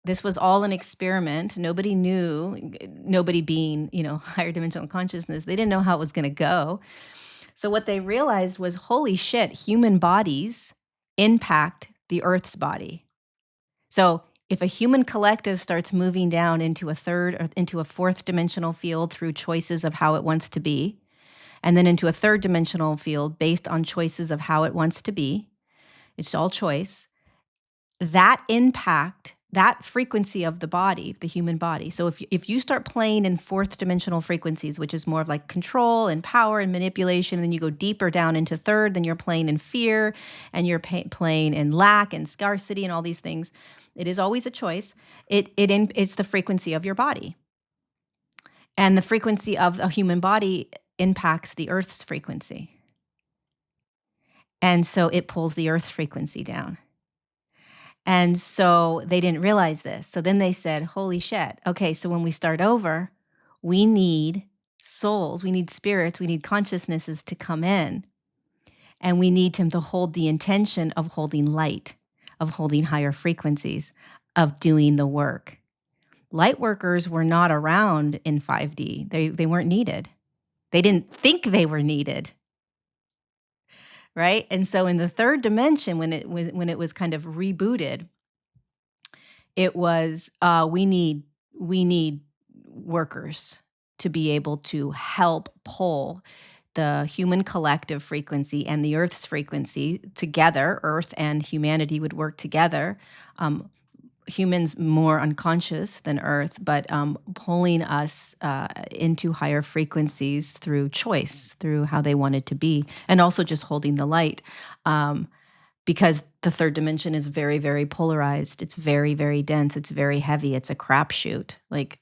this was all an experiment. Nobody knew, nobody being, higher dimensional consciousness, they didn't know how it was going to go. So what they realized was, holy shit, human bodies impact the Earth's body. So if a human collective starts moving down into a 3rd or into a 4th dimensional field through choices of how it wants to be, and then into a 3rd dimensional field based on choices of how it wants to be, it's all choice. That impact that frequency of the body, the human body. So if you start playing in fourth dimensional frequencies, which is more of like control and power and manipulation, and then you go deeper down into third, then you're playing in fear, and you're playing in lack and scarcity and all these things. It is always a choice. It's the frequency of your body, and the frequency of a human body impacts the Earth's frequency, and so it pulls the Earth's frequency down. And so they didn't realize this. So then they said, holy shit. Okay, so when we start over, we need souls, we need spirits, we need consciousnesses to come in. And we need them to hold the intention of holding light, of holding higher frequencies, of doing the work. Lightworkers were not around in 5D. They weren't needed. They didn't think they were needed. Right? And so in the third dimension, when it was kind of rebooted, it was we need workers to be able to help pull the human collective frequency and the Earth's frequency together. Earth and humanity would work together. Humans more unconscious than Earth, but pulling us into higher frequencies through choice, through how they wanted to be, and also just holding the light. Because the third dimension is very, very polarized. It's very, very dense. It's very heavy. It's a crapshoot. Like,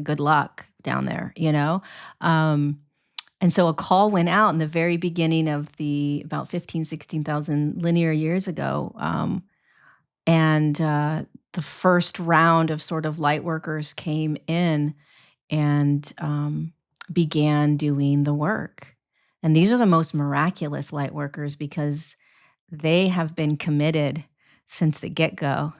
good luck down there, you know? And so a call went out in the very beginning of about 15, 16,000 linear years ago. And the first round of sort of light workers came in and began doing the work. And these are the most miraculous light workers because they have been committed since the get-go,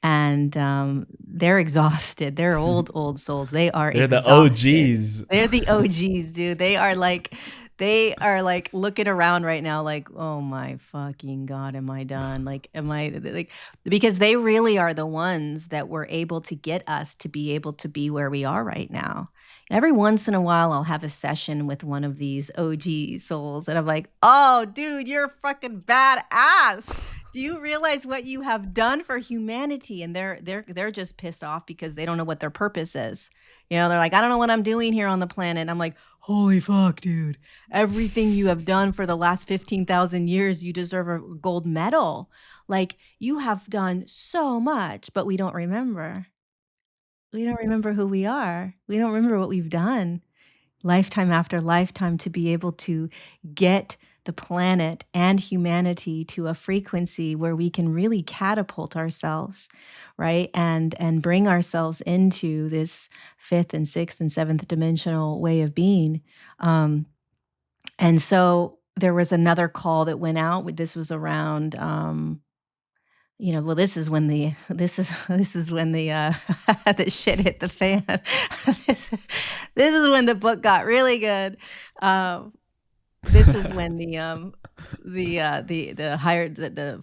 and they're exhausted. They're old souls. They are They're the exhausted. OGs. They're the OGs, dude. They are like looking around right now like, "Oh my fucking God, am I done? Like, am I like," because they really are the ones that were able to get us to be able to be where we are right now. Every once in a while, I'll have a session with one of these OG souls, and I'm like, "Oh, dude, you're fucking badass. Do you realize what you have done for humanity?" And they're just pissed off because they don't know what their purpose is. You know, they're like, "I don't know what I'm doing here on the planet." And I'm like, "Holy fuck, dude. Everything you have done for the last 15,000 years, you deserve a gold medal. Like, you have done so much, but we don't remember. We don't remember who we are. We don't remember what we've done lifetime after lifetime to be able to get the planet and humanity to a frequency where we can really catapult ourselves, right? And bring ourselves into this fifth and sixth and seventh dimensional way of being. And so there was another call that went out. This was around well, this is when the the shit hit the fan. This this is when the book got really good. This is when the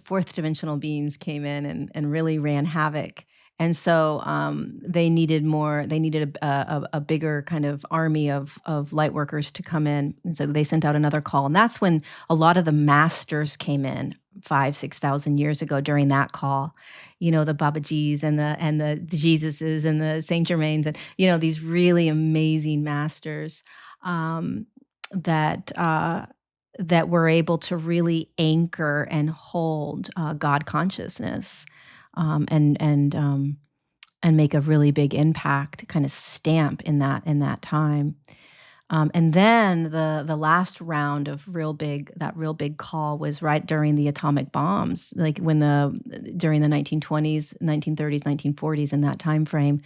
fourth dimensional beings came in and really ran havoc. And so they needed a bigger kind of army of light workers to come in. And so they sent out another call. And that's when a lot of the masters came in 5,000-6,000 years ago during that call. You know, the Babajis and the Jesuses and the Saint Germains and, these really amazing masters. That that were able to really anchor and hold God consciousness, and make a really big impact, kind of stamp in that time. And then the last round of real big call was right during the atomic bombs, like during the 1920s, 1930s, 1940s, in that time frame.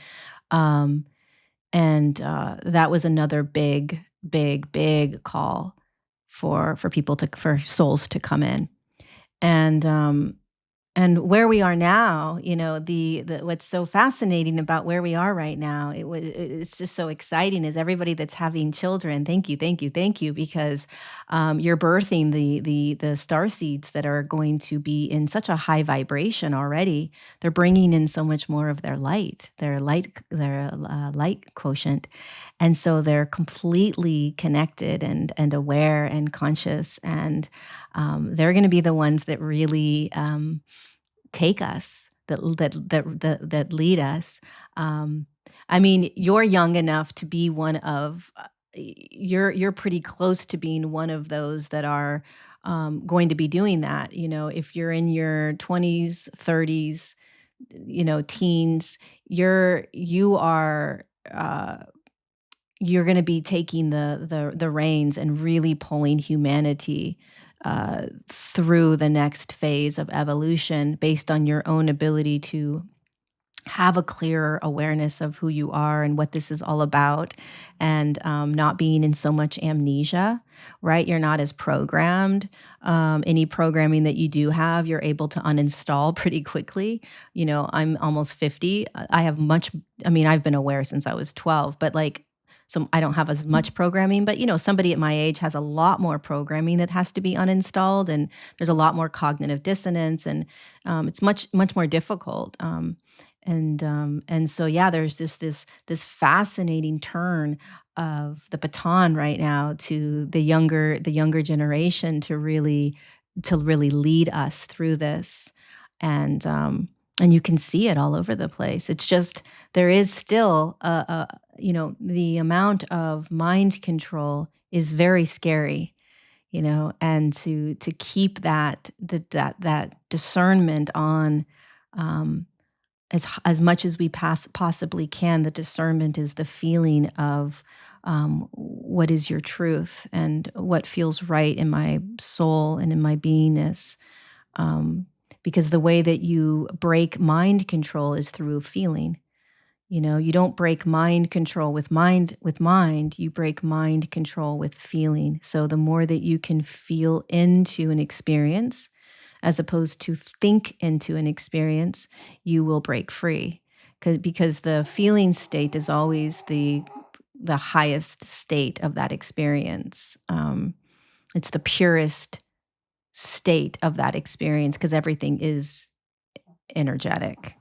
And that was another big, big, big call for souls to come in. And where we are now, the what's so fascinating about where we are right now, it's just so exciting, is everybody that's having children. Thank you, thank you, thank you, because you're birthing the star seeds that are going to be in such a high vibration already. They're bringing in so much more of their light quotient, and so they're completely connected and aware and conscious, and they're going to be the ones that really take us that lead us. Um, I mean, you're young enough to be one of you're pretty close to being one of those that are going to be doing that. If you're in your 20s, 30s, teens, you are. You're going to be taking the reins and really pulling humanity through the next phase of evolution based on your own ability to have a clearer awareness of who you are and what this is all about, and not being in so much amnesia, right? You're not as programmed. Any programming that you do have, you're able to uninstall pretty quickly. I'm almost 50. I mean, I've been aware since I was 12, but like, so I don't have as much programming, but somebody at my age has a lot more programming that has to be uninstalled, and there's a lot more cognitive dissonance, and it's much, much more difficult. And so yeah, there's this fascinating turn of the baton right now to the younger generation to really lead us through this. And um and you can see it all over the place. It's just there is still the amount of mind control is very scary, and to keep that discernment on, um as much as we possibly can. The discernment is the feeling of, what is your truth and what feels right in my soul and in my beingness. Um, because the way that you break mind control is through feeling. You don't break mind control with mind, you break mind control with feeling. So the more that you can feel into an experience as opposed to think into an experience, you will break free. Because the feeling state is always the highest state of that experience. It's the purest state of that experience because everything is energetic,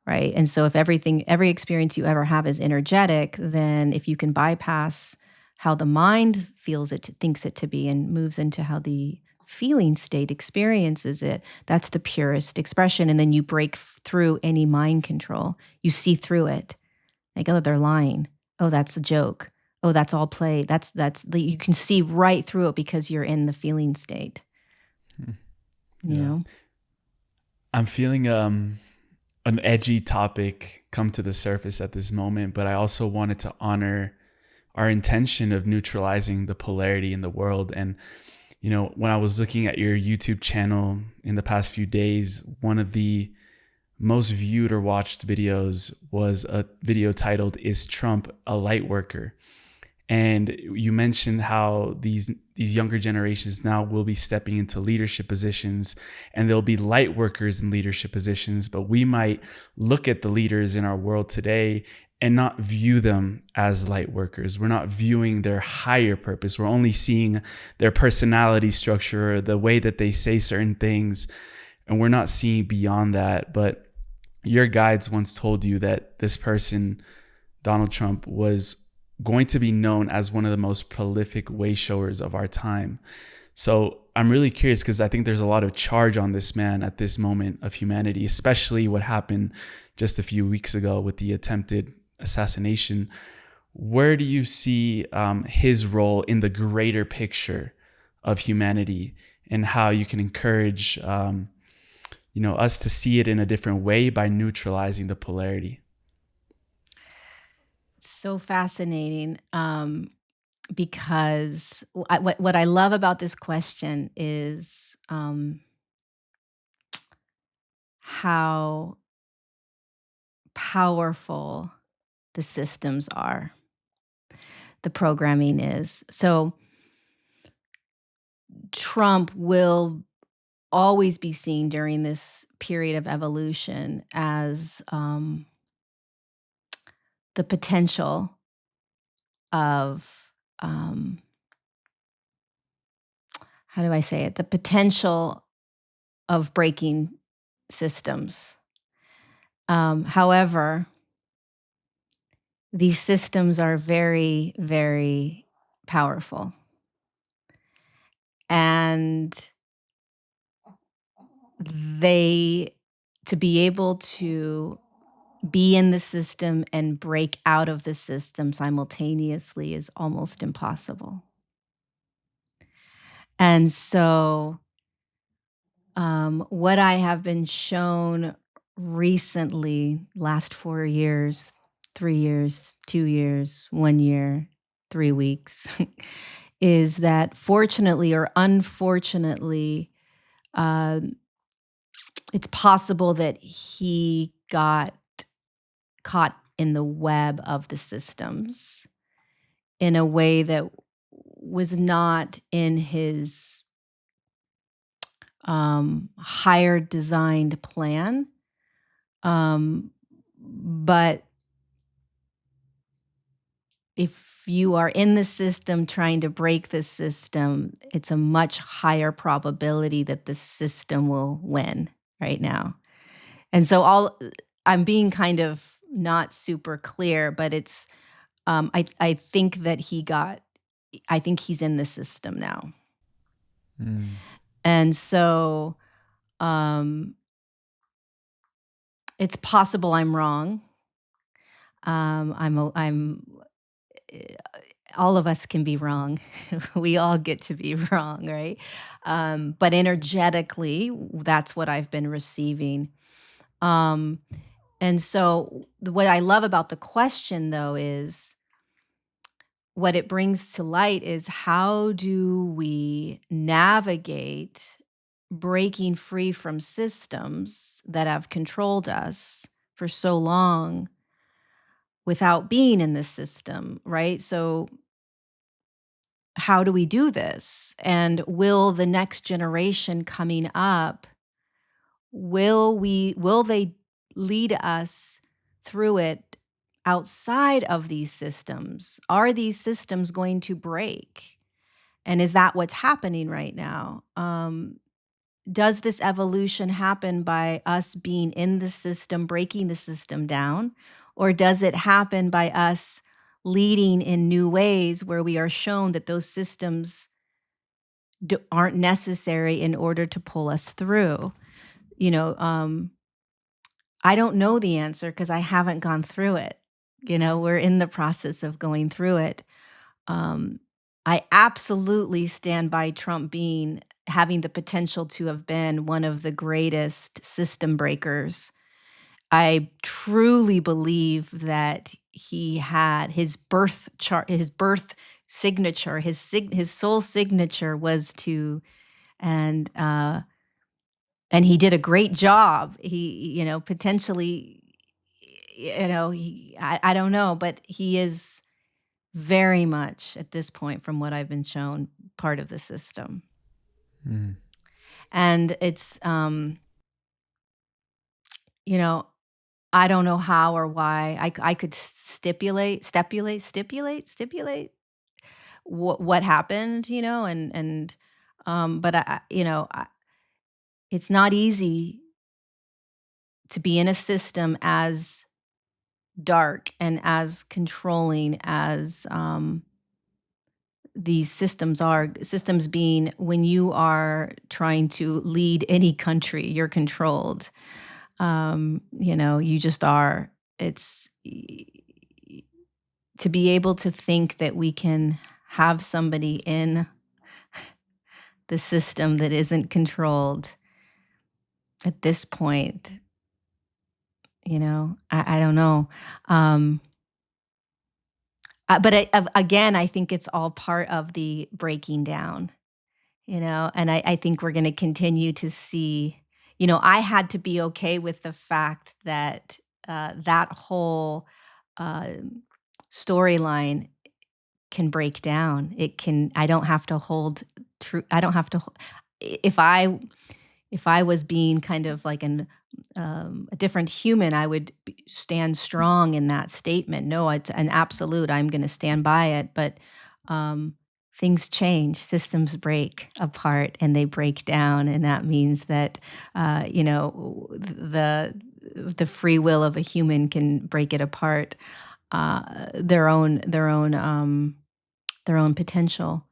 right? And so if every experience you ever have is energetic, then if you can bypass how the mind feels it, thinks it to be, and moves into how the feeling state experiences it, that's the purest expression. And then you break through any mind control. You see through it. Like, oh, they're lying. Oh, that's a joke. Oh, that's all play. You can see right through it because you're in the feeling state. Hmm. You Yeah. know? I'm feeling an edgy topic come to the surface at this moment, but I also wanted to honor our intention of neutralizing the polarity in the world. And when I was looking at your YouTube channel in the past few days, one of the most viewed or watched videos was a video titled "Is Trump a Lightworker?" And you mentioned how these younger generations now will be stepping into leadership positions, and there'll be light workers in leadership positions. But we might look at the leaders in our world today and not view them as light workers. We're not viewing their higher purpose. We're only seeing their personality structure, or the way that they say certain things, and we're not seeing beyond that. But your guides once told you that this person, Donald Trump, was going to be known as one of the most prolific way showers of our time. So I'm really curious because I think there's a lot of charge on this man at this moment of humanity, especially what happened just a few weeks ago with the attempted assassination. Where do you see his role in the greater picture of humanity, and how you can encourage us to see it in a different way by neutralizing the polarity? So fascinating, because what I love about this question is, how powerful the systems are, the programming is. So Trump will always be seen during this period of evolution as, the potential of, um, how do I say it? The potential of breaking systems. However, these systems are very, very powerful. And they to be able to be in the system and break out of the system simultaneously is almost impossible. And so, what I have been shown recently, last 4 years, 3 years, 2 years, 1 year, 3 weeks, is that fortunately or unfortunately, um, it's possible that he got caught in the web of the systems in a way that was not in his higher designed plan. But if you are in the system trying to break the system, it's a much higher probability that the system will win right now. And so I'm being kind of not super clear, but it's I think that I think he's in the system now. Mm. And so um it's possible I'm wrong. I'm eh, all of us can be wrong. We all get to be wrong, right? But energetically, that's what I've been receiving. Um, and so, what I love about the question, though, is what it brings to light is how do we navigate breaking free from systems that have controlled us for so long without being in the system, right? So, how do we do this? And will the next generation coming up, will they lead us through it outside of these systems? Are these systems going to break? And is that what's happening right now? Does this evolution happen by us being in the system, breaking the system down? Or does it happen by us leading in new ways where we are shown that those systems aren't necessary in order to pull us through? You know, I don't know the answer because I haven't gone through it. We're in the process of going through it. Um, I absolutely stand by Trump having the potential to have been one of the greatest system breakers. I truly believe that he had his birth chart, his birth signature, his soul signature was to, and he did a great job. He, potentially, I don't know, but he is very much at this point, from what I've been shown, part of the system. Mm. And it's, you know, I don't know how or why. I could stipulate what happened, but it's not easy to be in a system as dark and as controlling as these systems being when you are trying to lead any country, you're controlled. You just are. It's to be able to think that we can have somebody in the system that isn't controlled at this point, I don't know. Um, but again, I think it's all part of the breaking down, and I think we're going to continue to see. I had to be okay with the fact that that whole uh, storyline can break down. I don't have to hold true. I don't have to, if I was being kind of like a different human, I would stand strong in that statement. No, it's an absolute. I'm going to stand by it. But um, things change, systems break apart, and they break down, and that means that the free will of a human can break it apart, their own potential.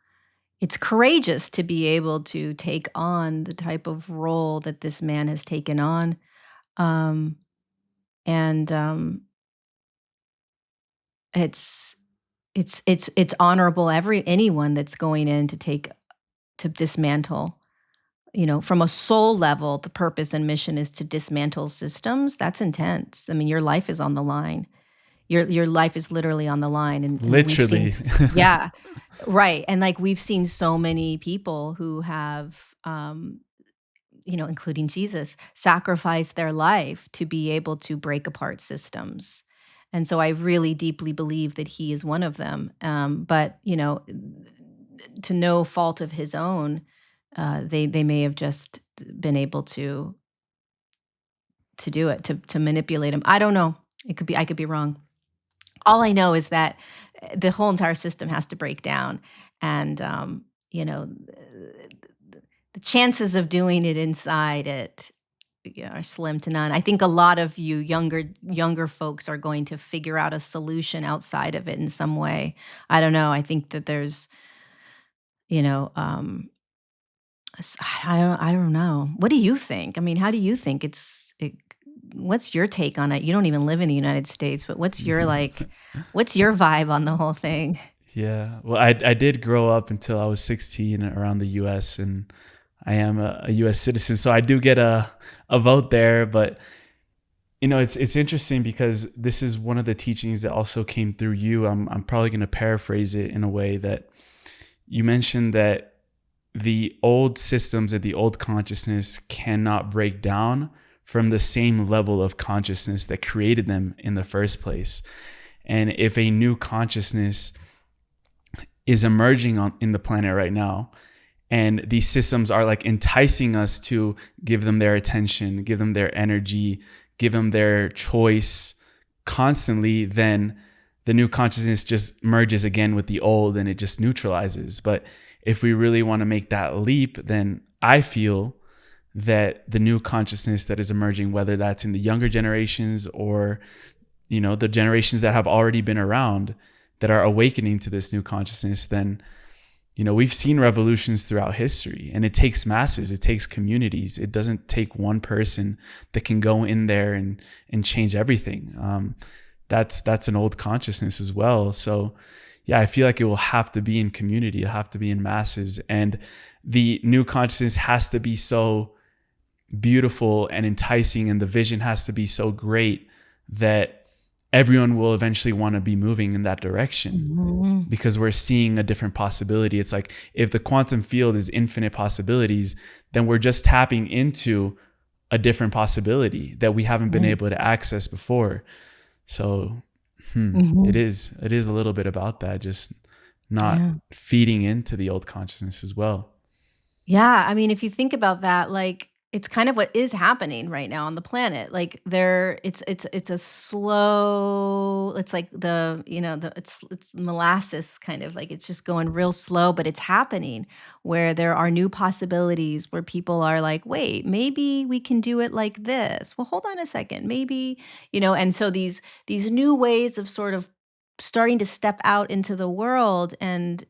It's courageous to be able to take on the type of role that this man has taken on. Um, and it's it's honorable anyone that's going in to dismantle. From a soul level, the purpose and mission is to dismantle systems. That's intense. I mean, your life is on the line. Your life is literally on the line, and we've seen, Literally. yeah, right. And like we've seen so many people who have, including Jesus, sacrifice their life to be able to break apart systems. And so I really deeply believe that he is one of them. But to no fault of his own, they may have just been able to do it, to manipulate him. I don't know. I could be wrong. All I know is that the whole entire system has to break down, and you know, the chances of doing it inside it, are slim to none. I think a lot of you younger folks are going to figure out a solution outside of it in some way. I don't know. I think that there's, you know, I don't know. What do you think? I mean, how do you think what's your take on it? You don't even live in the United States, but what's your vibe on the whole thing? Yeah. Well, I did grow up until I was 16 around the US, and I am a US citizen. So I do get a vote there. But, it's interesting because this is one of the teachings that also came through you. I'm probably going to paraphrase it in a way that you mentioned that the old systems and the old consciousness cannot break down from the same level of consciousness that created them in the first place. And if a new consciousness is emerging in the planet right now, and these systems are like enticing us to give them their attention, give them their energy, give them their choice constantly, then the new consciousness just merges again with the old and it just neutralizes. But if we really want to make that leap, then I feel that the new consciousness that is emerging, whether that's in the younger generations or, the generations that have already been around that are awakening to this new consciousness, then, we've seen revolutions throughout history, and it takes masses, it takes communities. It doesn't take one person that can go in there and change everything. That's an old consciousness as well. So yeah, I feel like it will have to be in community. It'll have to be in masses. And the new consciousness has to be so beautiful and enticing, and the vision has to be so great that everyone will eventually want to be moving in that direction, Mhm. because we're seeing a different possibility. It's like if the quantum field is infinite possibilities, then we're just tapping into a different possibility that we haven't been Right. able to access before. So it Mhm. is a little bit about that, just not Yeah. feeding into the old consciousness as well. Yeah, I mean, if you think about that, like, it's kind of what is happening right now on the planet. Like, it's a slow, it's like it's molasses kind of, like, it's just going real slow, but it's happening where there are new possibilities where people are like, "Wait, maybe we can do it like this. Well, hold on a second. Maybe," and so these new ways of sort of starting to step out into the world and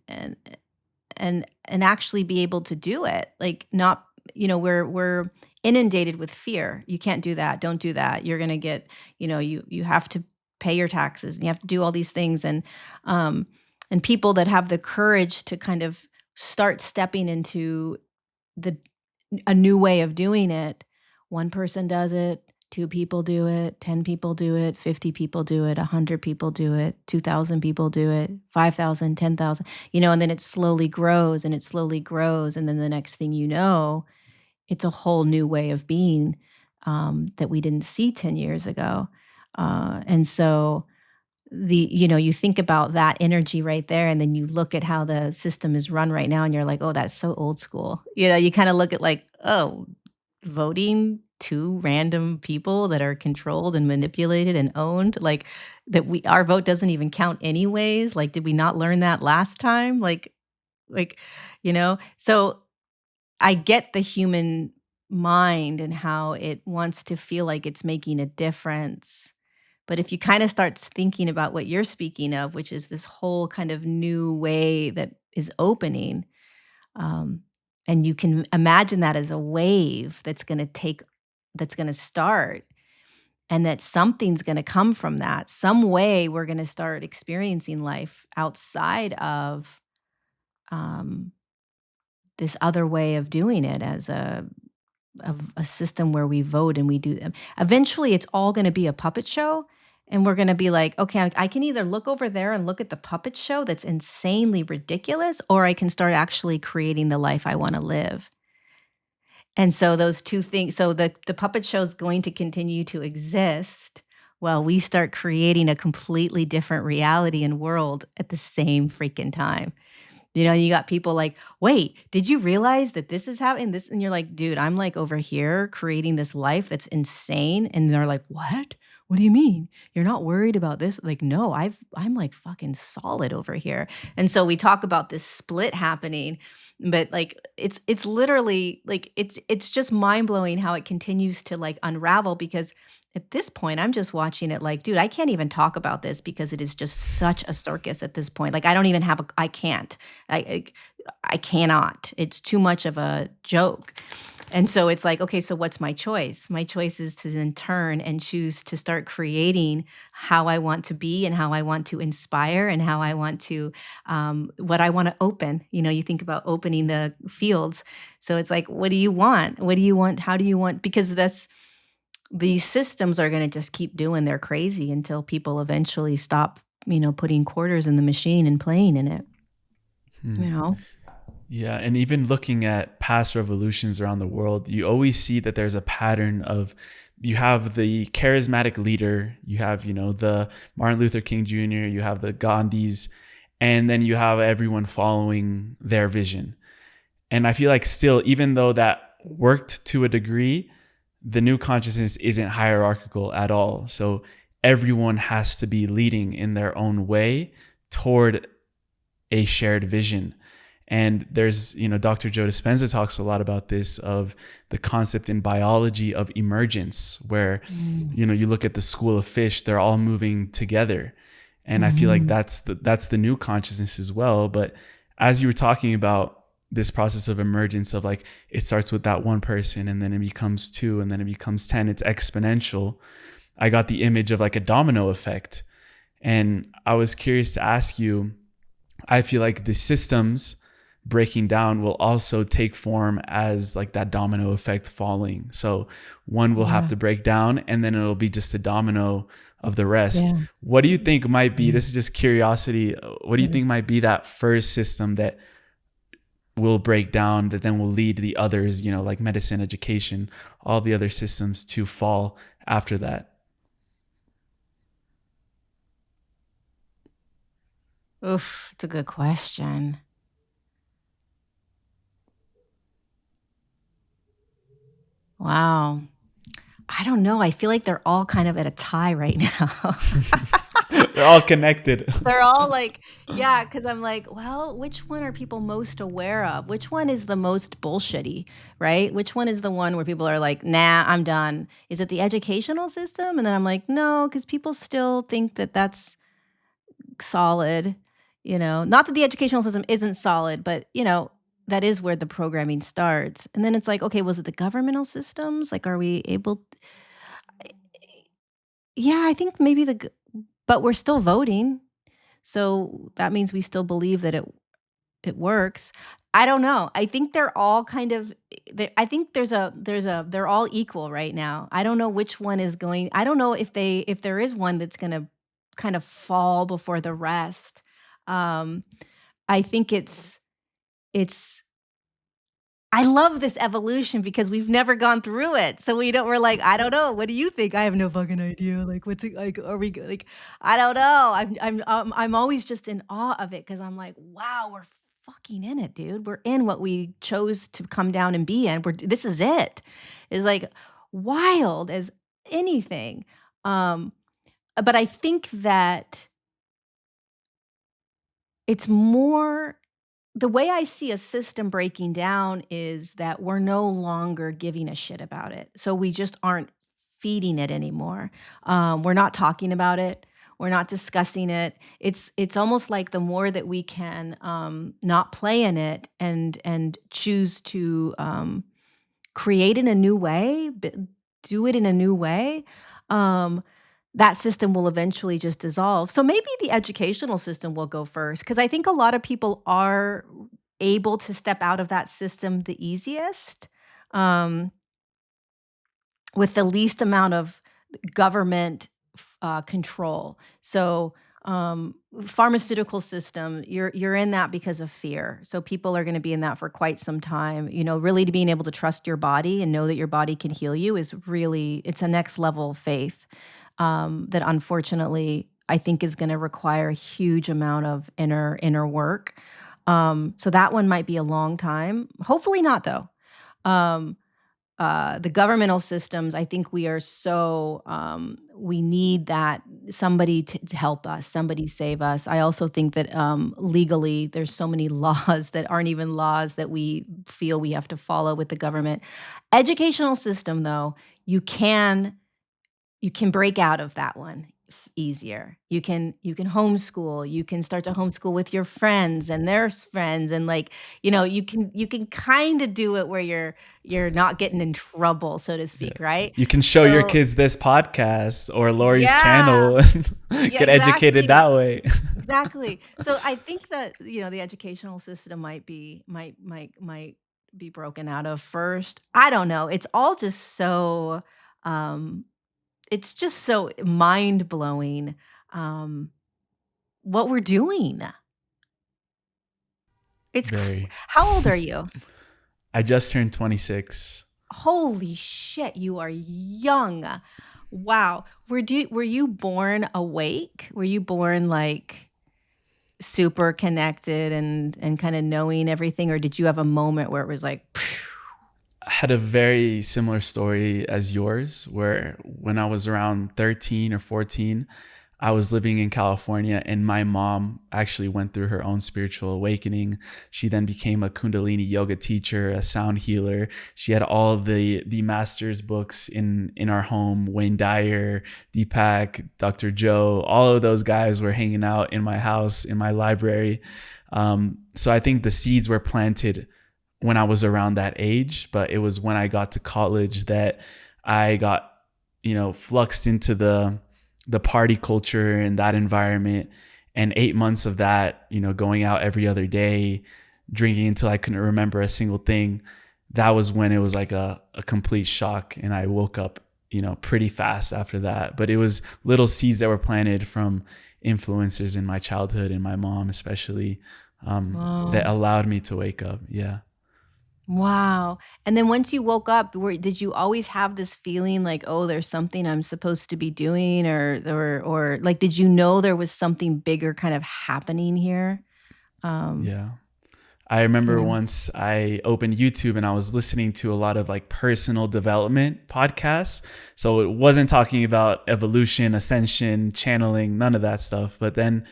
actually be able to do it, like, not, we're inundated with fear. You can't do that, don't do that, you're going to get, you have to pay your taxes and you have to do all these things, um and people that have the courage to kind of start stepping into the a new way of doing it. One person does it, two people do it, 10 people do it, 50 people do it, 100 people do it, 2,000 people do it, 5,000, 10,000. And then it slowly grows and it slowly grows. And then the next thing you know, it's a whole new way of being, that we didn't see 10 years ago. And so you think about that energy right there, and then you look at how the system is run right now, and you're like, oh, that's so old school. You kind of look at like, oh, voting two random people that are controlled and manipulated and owned, like that our vote doesn't even count anyways. Like, did we not learn that last time? So I get the human mind and how it wants to feel like it's making a difference. But if you kind of start thinking about what you're speaking of, which is this whole kind of new way that is opening, um, and you can imagine that as a wave that's going to start. and that something's going to come from that. Some way we're going to start experiencing life outside of um, this other way of doing it as a system where we vote and we do them. Eventually, it's all going to be a puppet show. And we're going to be like, okay, I can either look over there and look at the puppet show that's insanely ridiculous, or I can start actually creating the life I want to live. And so those two things, so the puppet show is going to continue to exist while we start creating a completely different reality and world at the same freaking time. You know, you got people like, "Wait, did you realize that this is happening?" This, and you're like, "Dude, I'm like over here creating this life that's insane." And they're like, "What? What do you mean? You're not worried about this?" Like, "No, I'm like fucking solid over here." And so we talk about this split happening, but like it's literally like it's just mind-blowing how it continues to like unravel, because at this point I'm just watching it like, dude, I can't even talk about this because it is just such a circus at this point. Like I don't even have a I can't. I I cannot. It's too much of a joke. And so it's like, okay, so what's my choice? My choice is to then turn and choose to start creating how I want to be and how I want to inspire and how I want to, what I want to open. You know, you think about opening the fields. So it's like, what do you want? What do you want? How do you want? Because that's, these systems are going to just keep doing their crazy until people eventually stop, you know, putting quarters in the machine and playing in it. Hmm. You know? Yeah, and even looking at past revolutions around the world, you always see that there's a pattern of, you have the charismatic leader, you have, you know, the Martin Luther King Jr., you have the Gandhis, and then you have everyone following their vision. And I feel like still, even though that worked to a degree, the new consciousness isn't hierarchical at all. So everyone has to be leading in their own way toward a shared vision. And there's, you know, Dr. Joe Dispenza talks a lot about this, of the concept in biology of emergence, where, you know, you look at the school of fish, they're all moving together. And I feel like that's the new consciousness as well. But as you were talking about this process of emergence, of like, it starts with that one person and then it becomes two and then it becomes 10, it's exponential. I got the image of like a domino effect. And I was curious to ask you, I feel like the systems breaking down will also take form as like that domino effect falling. So one will have to break down and then it'll be just a domino of the rest. Yeah. What do you think might be, this is just curiosity, what do you think might be that first system that will break down, that then will lead the others, you know, like medicine, education, all the other systems to fall after that? Oof, it's a good question. Wow. I don't know. I feel like they're all kind of at a tie right now. They're all connected. They're all like, yeah, because I'm like, well, which one are people most aware of? Which one is the most bullshitty, right? Which one is the one where people are like, nah, I'm done? Is it the educational system? And then I'm like, no, because people still think that that's solid, you know, not that the educational system isn't solid, but you know, that is where the programming starts. And then it's like, okay, was it the governmental systems? Like, are we able? Yeah, I think maybe but we're still voting. So that means we still believe that it works. I don't know. I think they're all kind of I think there's a they're all equal right now. I don't know which one is going. I don't know if there is one that's going to kind of fall before the rest. Um I think it's I love this evolution because we've never gone through it. So we're like, I don't know. What do you think? I have no fucking idea. Like, what's it like? Are we like, I don't know. I'm always just in awe of it because I'm like, wow, we're fucking in it, dude. We're in what we chose to come down and be in. This is it. It's like wild as anything. Um, but I think that it's more the way I see a system breaking down is that we're no longer giving a shit about it. So we just aren't feeding it anymore. We're not talking about it. We're not discussing it. It's almost like the more that we can not play in it and choose to create in a new way, do it in a new way. that system will eventually just dissolve. So maybe the educational system will go first, because I think a lot of people are able to step out of that system the easiest, um, with the least amount of government control. So, pharmaceutical system, you're in that because of fear. So people are going to be in that for quite some time. Really being able to trust your body and know that your body can heal you is really, it's a next level of faith, that unfortunately I think is going to require a huge amount of inner work. So that one might be a long time. Hopefully not, though. Um, the governmental systems, I think we are so, we need that somebody to help us, somebody save us. I also think that, legally, there's so many laws that aren't even laws that we feel we have to follow with the government. Educational system, though, you can you can break out of that one easier. You can homeschool, you can start to homeschool with your friends and their friends, and, like, you can kinda do it where you're not getting in trouble, so to Yeah. speak, right? You can show your So kids this podcast or Lori's yeah. channel and Yeah, get educated exactly. that way. Exactly. So I think that, the educational system might be broken out of first. I don't know. It's all just so, um it's just so mind-blowing, um, what we're doing. It's cr Very. How old are you? I just turned 26. Holy shit, you are young. Wow. Were you born awake? Were you born, like, super connected and kinda knowing everything, or did you have a moment where it was like, "Phew." I had a very similar story as yours, where when I was around 13 or 14, I was living in California and my mom actually went through her own spiritual awakening. She then became a Kundalini yoga teacher, a sound healer. She had all the master's books in our home. Wayne Dyer, Deepak, Dr. Joe, all of those guys were hanging out in my house, in my library. So I think the seeds were planted when I was around that age, but it was when I got to college that I got, fluxed into the party culture and that environment. And 8 months of that, going out every other day, drinking until I couldn't remember a single thing. That was when it was like a complete shock. And I woke up, pretty fast after that. But it was little seeds that were planted from influencers in my childhood and my mom, especially, that Wow. allowed me to wake up. Yeah. Wow. And then once you woke up, did you always have this feeling like, "Oh, there's something I'm supposed to be doing," or, like, did you know there was something bigger kind of happening here? Um, Yeah. I you remember know? once I opened YouTube and I was listening to a lot of like personal development podcasts. So it wasn't talking about evolution, ascension, channeling, none of that stuff. But then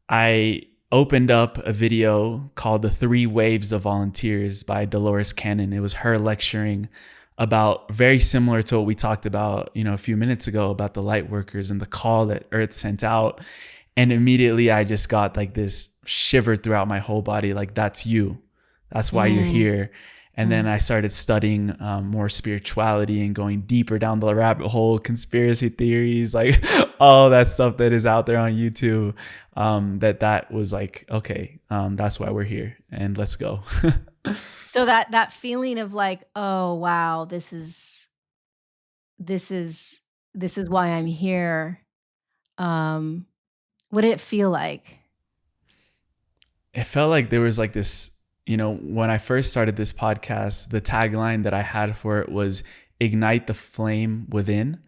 I opened up a video called The Three Waves of Volunteers by Dolores Cannon. It was her lecturing about very similar to what we talked about, a few minutes ago about the Lightworkers and the call that Earth sent out. And immediately I just got like this shiver throughout my whole body. Like, that's you. That's why you're Mm, here. And then mm. I started studying more spirituality and going deeper down the rabbit hole, conspiracy theories, like all that stuff that is out there on YouTube. That was like, okay, that's why we're here, and let's go. So that feeling of like, "Oh, wow, this is this is why I'm here." Um, what did it feel like? It felt like there was like this, when I first started this podcast, the tagline that I had for it was ignite the flame within.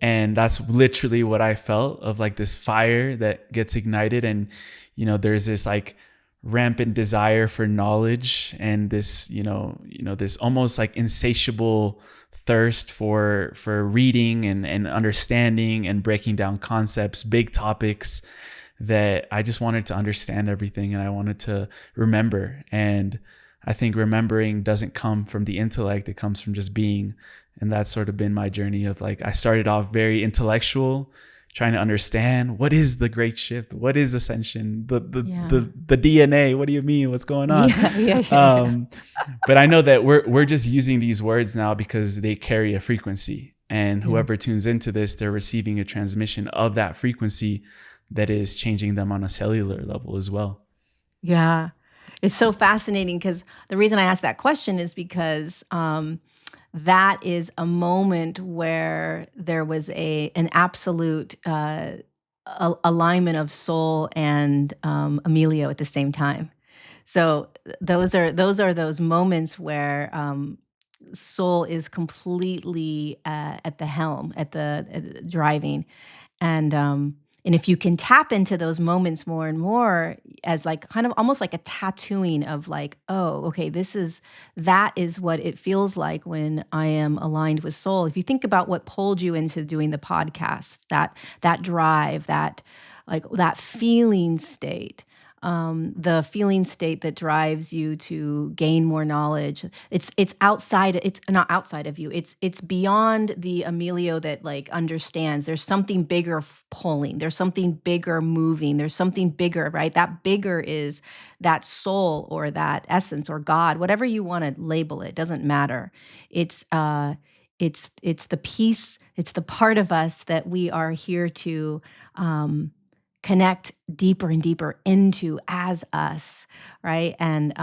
And that's literally what I felt, of like this fire that gets ignited. And, there's this like rampant desire for knowledge and this, this almost like insatiable thirst for reading and understanding and breaking down concepts, big topics, that I just wanted to understand everything and I wanted to remember. And I think remembering doesn't come from the intellect, it comes from just being. And that's sort of been my journey of like, I started off very intellectual, trying to understand what is the great shift, what is ascension, Yeah. the DNA, what do you mean, what's going on? Yeah, yeah, yeah. But I know that we're just using these words now because they carry a frequency. And Yeah. whoever tunes into this, they're receiving a transmission of that frequency that is changing them on a cellular level as well. Yeah. It's so fascinating because the reason I asked that question is because that is a moment where there was an absolute alignment of soul and Emilio at the same time. So those are those moments where soul is completely at the helm, at the driving, and if you can tap into those moments more and more as like kind of almost like a tattooing of like, oh, okay, that is what it feels like when I am aligned with soul. If you think about what pulled you into doing the podcast, that drive, that feeling state, the feeling state that drives you to gain more knowledge. It's outside. It's not outside of you. It's beyond the Emilio that like understands. There's something bigger pulling. There's something bigger moving. There's something bigger, right? That bigger is that soul or that essence or God, whatever you want to label it. Doesn't matter. It's uh, it's the piece. It's the part of us that we are here to. Connect deeper and deeper into as us, right? And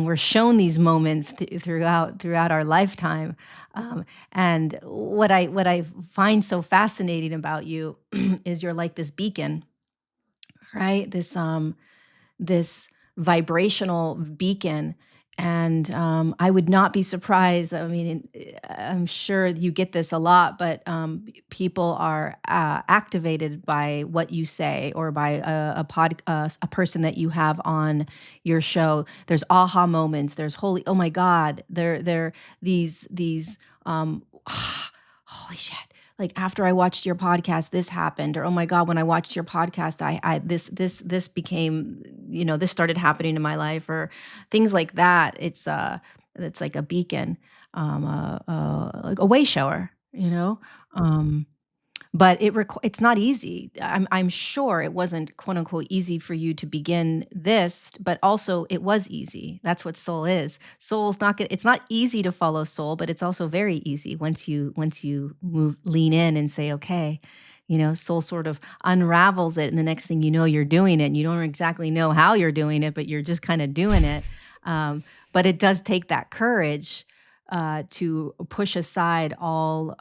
we're shown these moments throughout our lifetime. And what I find so fascinating about you is you're like this beacon, right? This vibrational beacon. And I would not be surprised. I mean, I'm sure you get this a lot, but people are activated by what you say or by a person that you have on your show. There's aha moments. There's holy, oh my God, there these holy shit. Like after I watched your podcast, this happened, or oh my God, when I watched your podcast, I this became, this started happening in my life, or things like that. It's like a beacon, like a way shower, but it's not easy. I'm sure it wasn't, quote, unquote, "easy" for you to begin this, but also it was easy. That's what soul is. Soul's not gonna It's not easy to follow soul, but it's also very easy once you lean in and say, "Okay." Soul sort of unravels it, and the next thing you know, you're doing it, and you don't exactly know how you're doing it, but you're just kinda doing it. But it does take that courage to push aside all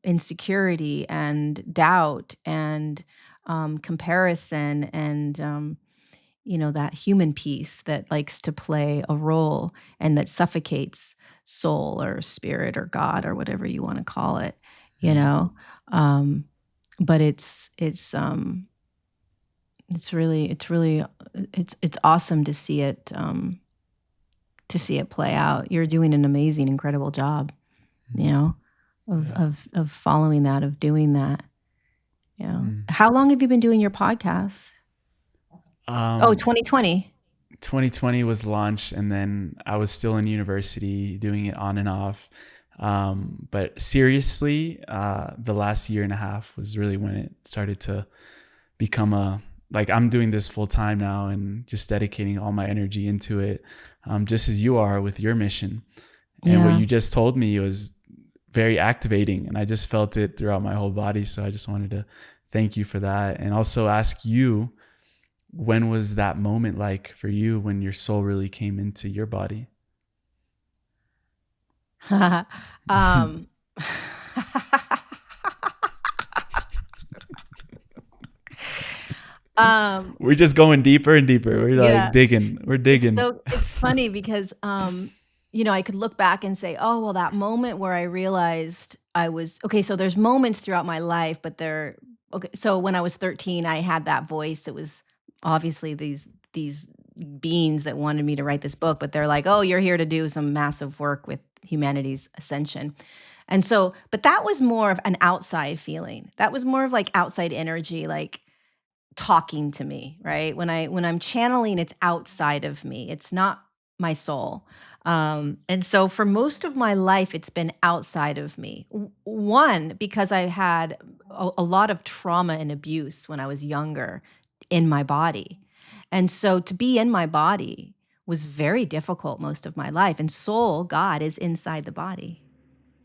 insecurity and doubt and comparison and that human piece that likes to play a role and that suffocates soul or spirit or God or whatever you want to call it. you Mm. know um but it's really it's awesome to see it play out. You're doing an amazing, incredible job, you know, of Yeah. of following that, of doing that. Mm. How long have you been doing your podcast? Oh, Um, 2020. 2020 was launched, and then I was still in university doing it on and off. But seriously, the last year and a half was really when it started to become like I'm doing this full time now and just dedicating all my energy into it, just as you are with your mission. And what Yeah. you just told me was very activating, and I just felt it throughout my whole body. So I just wanted to thank you for that, and also ask you, when was that moment like for you when your soul really came into your body? um um We're just going deeper and deeper. We're like yeah. digging. We're digging. It's funny because I could look back and say, "Oh, well, that moment where I realized I was okay." So there's moments throughout my life, but they're okay. So when I was 13, I had that voice. It was obviously these beings that wanted me to write this book, but they're like, "Oh, you're here to do some massive work with humanity's ascension." And so, but that was more of an outside feeling. That was more of like outside energy, like talking to me, right? When I'm channeling, it's outside of me. It's not my soul. And so for most of my life, it's been outside of me. One, because I had a lot of trauma and abuse when I was younger in my body. And so to be in my body was very difficult most of my life. And soul, God, is inside the body.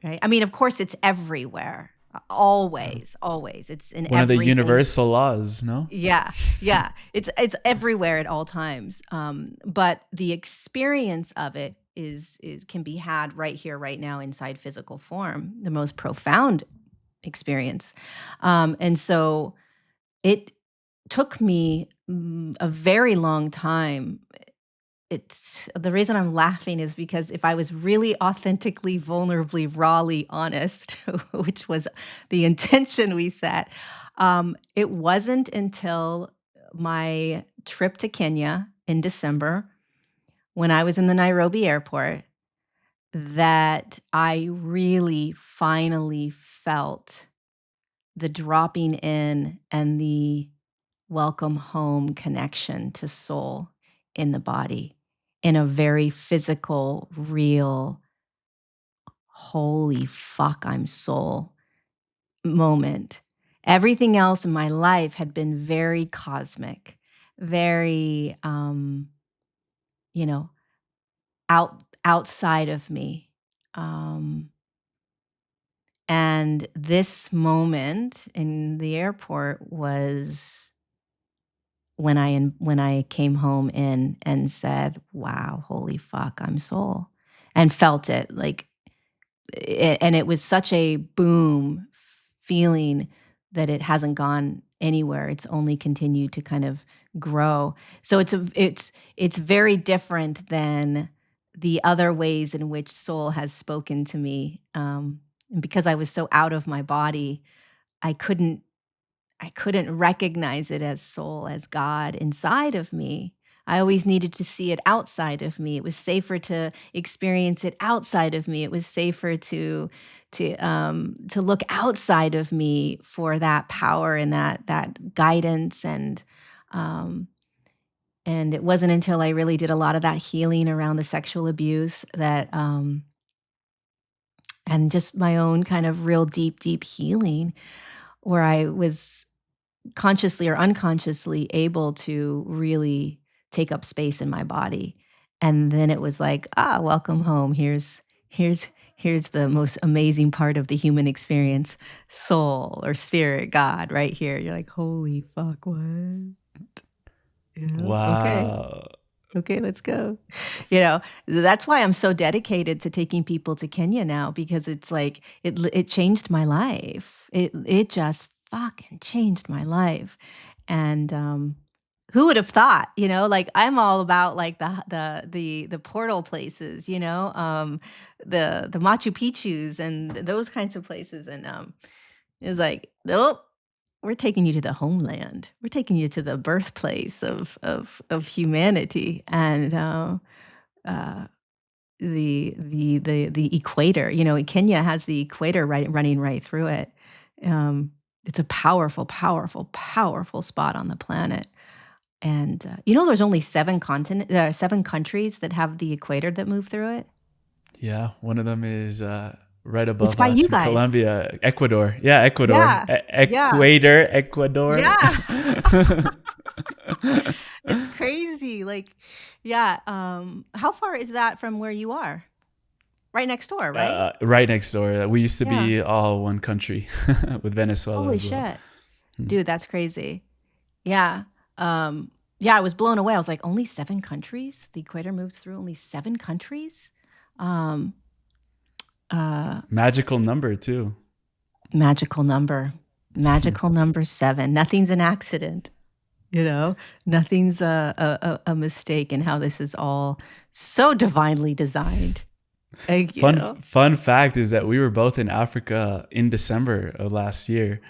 right? I mean, of course, it's everywhere. Always, always. It's in One of the everything. universal laws, no? Yeah, yeah. It's everywhere at all times. But the experience of it is can be had right here, right now, inside physical form. The most profound experience. And so it took me a very long time. It's the reason I'm laughing is because if I was really authentically, vulnerably, rawly honest, which was the intention we set, it wasn't until my trip to Kenya in December when I was in the Nairobi airport that I really finally felt the dropping in and the welcome home connection to soul in the body in a very physical, real, holy fuck, I'm soul moment. Everything else in my life had been very cosmic, very, you know, outside of me. Um, and this moment in the airport was when I came home in and said, "Wow, holy fuck, I'm soul," and felt it, like, and it was such a boom feeling that it hasn't gone anywhere. It's only continued to kind of grow. So it's very different than the other ways in which soul has spoken to me. And because I was so out of my body, I couldn't I couldn't recognize it as soul, as God inside of me. I always needed to see it outside of me. It was safer to experience it outside of me. It was safer to look outside of me for that power and that guidance um, and it wasn't until I really did a lot of that healing around the sexual abuse that and just my own kind of real deep healing where I was consciously or unconsciously able to really take up space in my body. And then it was like, "Ah, welcome home. Here's here's the most amazing part of the human experience, soul or spirit, God, right here." You're like, "Holy fuck, what?" Okay. Wow. Okay, let's go. You know, that's why I'm so dedicated to taking people to Kenya now because it's like it changed my life. It just fucking changed my life. And who would have thought, like I'm all about like the portal places, the Machu Picchus and those kinds of places and it's like, "Nope, we're taking you to the homeland. We're taking you to the birthplace of humanity and, uh, the equator." Kenya has the equator running right through it. Um, it's a powerful, powerful, powerful spot on the planet. And, there's only 7 countries that have the equator that move through it? Yeah, one of them is right It's above by you us in guys. Colombia, Ecuador. Yeah, Ecuador. Yeah. Yeah. Equator, Ecuador. Yeah. It's crazy, like yeah, how far is that from where you are? Right next door, right? Right next door. We used to Yeah. be all one country with Venezuela Holy as well. shit. Dude, that's crazy. Yeah. Yeah, I was blown away. I was like, "Only 7 countries? The equator moves through only 7 countries?" Um, uh, Magical number too. magical number. Magical number 7. Nothing's an accident, you know? Nothing's a mistake in how this is all so divinely designed. Thank you. Fun fact is that we were both in Africa in December of last year.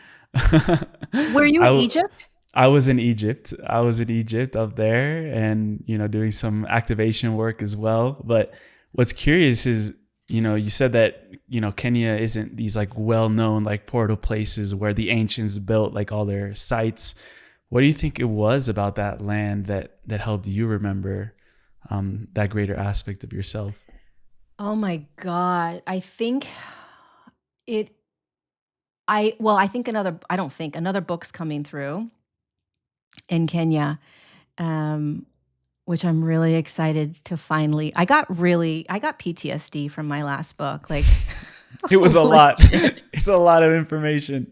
Were you in I Egypt? I was in Egypt. I was in Egypt up there and, doing some activation work as well. But what's curious is, you said that, Kenya isn't these like well-known like portal places where the ancients built like all their sites. What do you think it was about that land that helped you remember that greater aspect of yourself? Oh my god. It I think I don't think, another book's coming through in Kenya, um, which I'm really excited to finally I got PTSD from my last book, like It was a Holy lot. shit. It's a lot of information.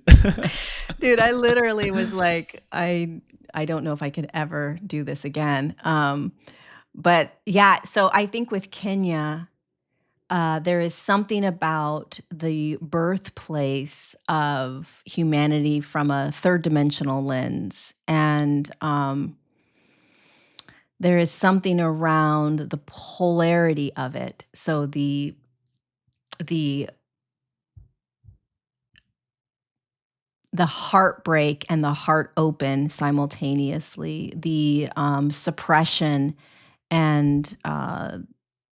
Dude, I literally was like, I don't know if I could ever do this again. But yeah, so I think with Kenya, there is something about the birthplace of humanity from a third dimensional lens. And there is something around the polarity of it. So the the heartbreak and the heart open simultaneously, the suppression and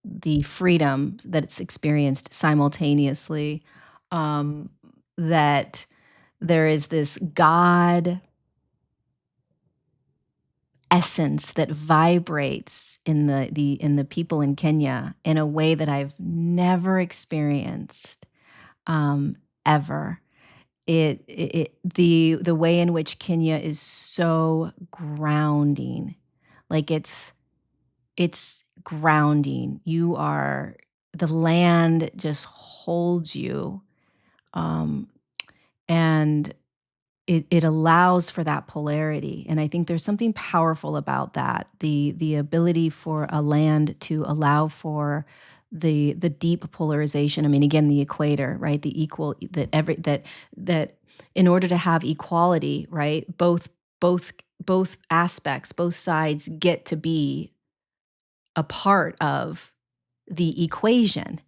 the freedom that it's experienced simultaneously. Um, that there is this God essence that vibrates in the people in Kenya in a way that I've never experienced ever. The way in which Kenya is so grounding, like it's grounding. You are the land just holds you, um, and it allows for that polarity, and I think there's something powerful about that. The ability for a land to allow for the deep polarization. I mean, again, the equator, right? The equal that in order to have equality, right? Both both aspects, both sides get to be a part of the equation,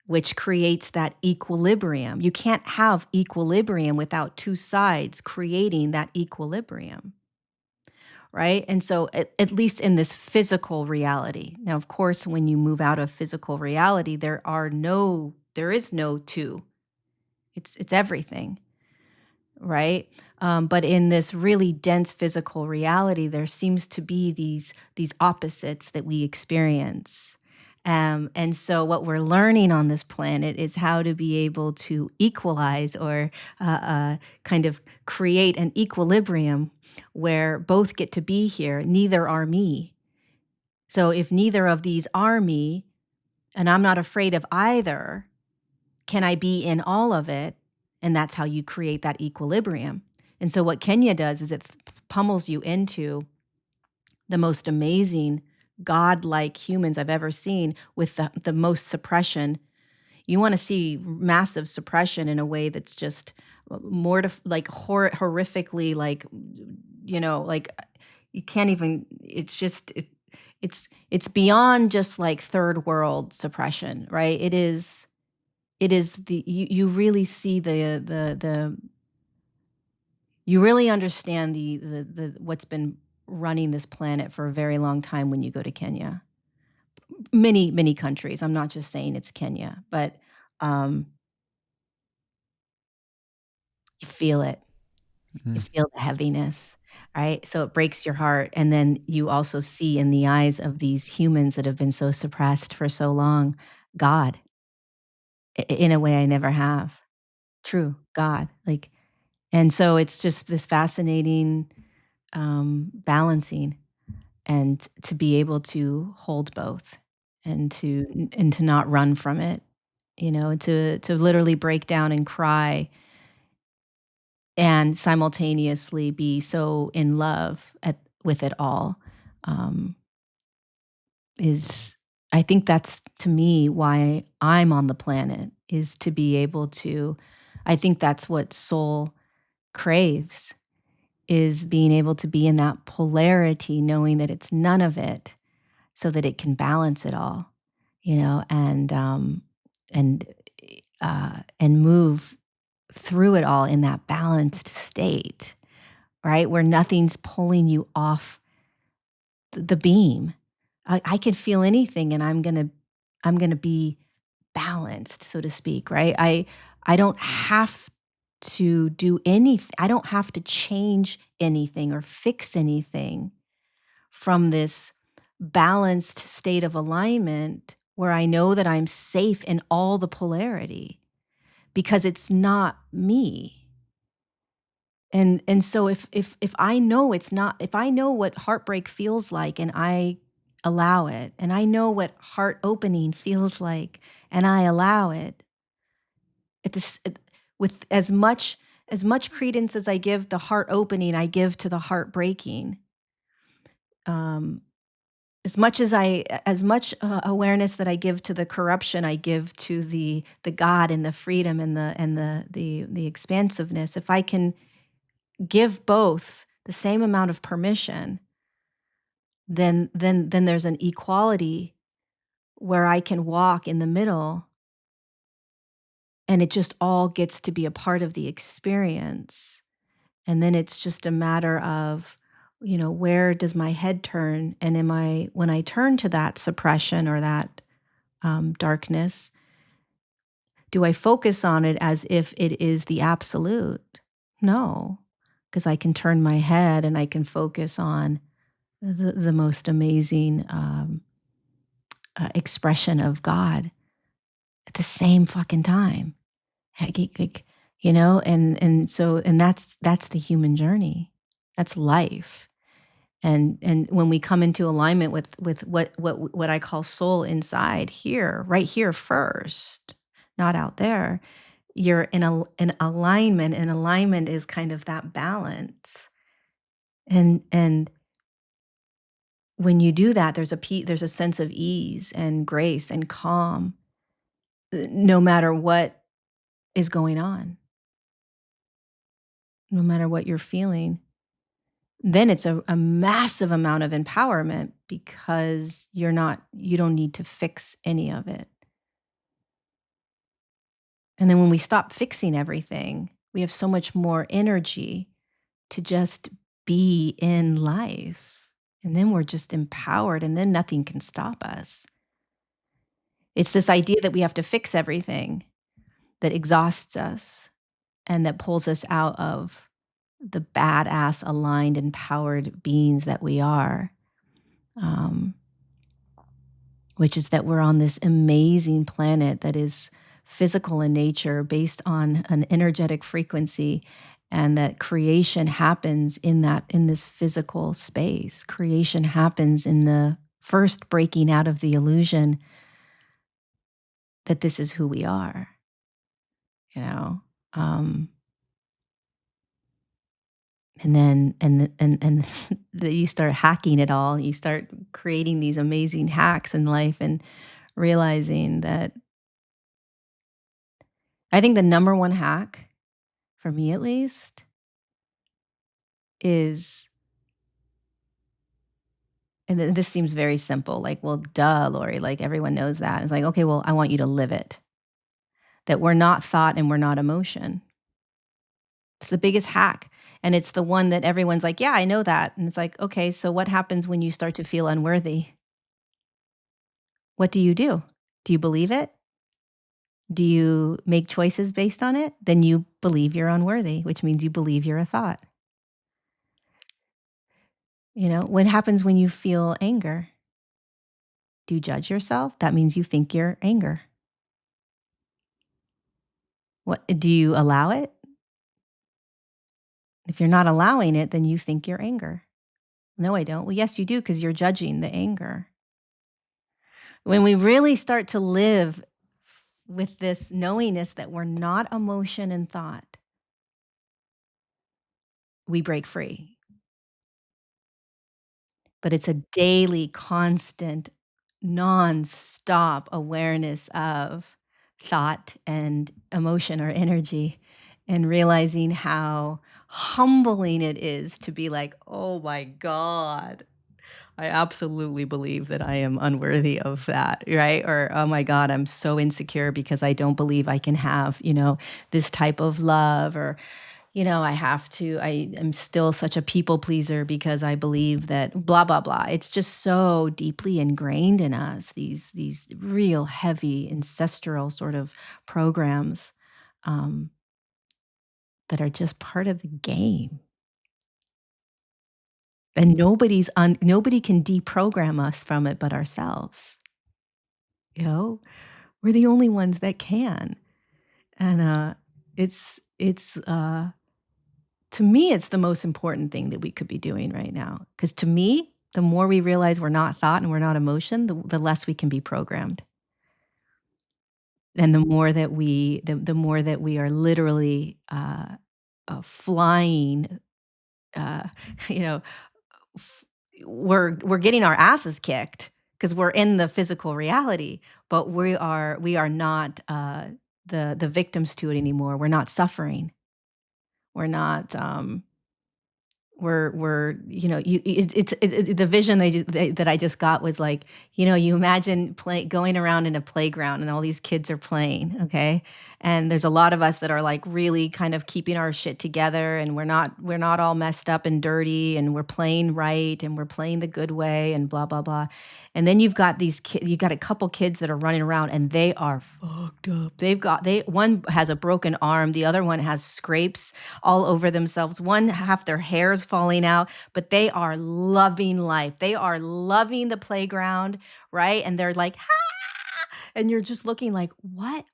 which creates that equilibrium. You can't have equilibrium without two sides creating that equilibrium, right? And so, at least in this physical reality. Now, of course, when you move out of physical reality, there is no two. It's everything, right? But in this really dense physical reality, there seems to be these opposites that we experience. And so, what we're learning on this planet is how to be able to equalize or kind of create an equilibrium where both get to be here. Neither are me. So, if neither of these are me, and I'm not afraid of either, can I be in all of it? And that's how you create that equilibrium. And so what Kenya does is it pummels you into the most amazing godlike humans I've ever seen with the most suppression. You want to see massive suppression in a way that's just horrifically, like, like you can't even, it's beyond just like third world suppression, right? It is you really see the you really understand the what's been running this planet for a very long time when you go to Kenya. Many countries. I'm not just saying it's Kenya, but um, you feel it. You Mm. feel the heaviness, right? So it breaks your heart, and then you also see in the eyes of these humans that have been so suppressed for so long, God, in a way I never have. True, God, like. And so it's just this fascinating, balancing, and to be able to hold both and to not run from it, and to literally break down and cry and simultaneously be so in love with it all, um, is I think that's, to me, why I'm on the planet, is to be able to I think that's what soul craves, is being able to be in that polarity, knowing that it's none of it, so that it can balance it all, and and move through it all in that balanced state, right? Where nothing's pulling you off the beam. I could feel anything, and I'm gonna be balanced, so to speak, right? I don't have to do anything. I don't have to change anything or fix anything from this balanced state of alignment where I know that I'm safe in all the polarity because it's not me. And so if I know it's not, if I know what heartbreak feels like and I allow it, and I know what heart opening feels like and I allow it, at this with as much credence as I give the heart opening, I give to the heart breaking. Um, as much awareness that I give to the corruption, I give to the God and the freedom and the expansiveness. If I can give both the same amount of permission, then there's an equality where I can walk in the middle, and it just all gets to be a part of the experience. And then it's just a matter of, where does my head turn? And when I turn to that suppression or that darkness, do I focus on it as if it is the absolute? No, because I can turn my head and I can focus on the most amazing expression of God at the same fucking time. Like, and that's the human journey. That's life. And when we come into alignment with what I call soul inside here, right here first, not out there, you're in alignment, and alignment is kind of that balance. And when you do that, there's a sense of ease and grace and calm, no matter what is going on, no matter what you're feeling. Then it's a massive amount of empowerment because you don't need to fix any of it. And then when we stop fixing everything, we have so much more energy to just be in life. And then we're just empowered, and then nothing can stop us. It's this idea that we have to fix everything that exhausts us and that pulls us out of the badass, aligned, empowered beings that we are. Um, which is that we're on this amazing planet that is physical in nature, based on an energetic frequency, and that creation happens in this physical space. Creation happens in the first breaking out of the illusion that this is who we are, you know. Um, and then and that you start hacking it all. You start creating these amazing hacks in life and realizing that I think the number one hack, for me at least, is, and this seems very simple, like, well, duh, Lori, like everyone knows that. It's like, okay, well, I want you to live it. That we're not thought and we're not emotion. It's the biggest hack. And it's the one that everyone's like, yeah, I know that. And it's like, okay, so what happens when you start to feel unworthy? What do you do? Do you believe it? Do you make choices based on it? Then you believe you're unworthy, which means you believe you're a thought. What happens when you feel anger? Do you judge yourself? That means you think you're anger. What do you allow it? If you're not allowing it, then you think you're anger. No, I don't. Well, yes, you do, because you're judging the anger. When we really start to live with this knowingness that we're not emotion and thought, we break free. But it's a daily, constant, nonstop awareness of thought and emotion or energy, and realizing how humbling it is to be like, oh my God, I absolutely believe that I am unworthy of that, right? Or, oh my God, I'm so insecure because I don't believe I can have, this type of love. Or, I am still such a people pleaser because I believe that blah, blah, blah. It's just so deeply ingrained in us, these real heavy ancestral sort of programs, um, that are just part of the game. And nobody can deprogram us from it but ourselves. You know? We're the only ones that can. And, to me, it's the most important thing that we could be doing right now. Because to me, the more we realize we're not thought and we're not emotion, the less we can be programmed. And the more that we are literally flying, uh, you know, f- we're getting our asses kicked because we're in the physical reality, but we are not the victims to it anymore. We're not suffering. We're not. We're the vision that I just got was like, you imagine going around in a playground and all these kids are playing, okay? And there's a lot of us that are like really kind of keeping our shit together, and we're not all messed up and dirty, and we're playing right and we're playing the good way and blah blah blah. And then you've got a couple kids that are running around and they are fucked up. They one has a broken arm, the other one has scrapes all over themselves. One half their hair's falling out, but they are loving life. They are loving the playground, right? And they're like, "Ah!" And you're just looking like, "What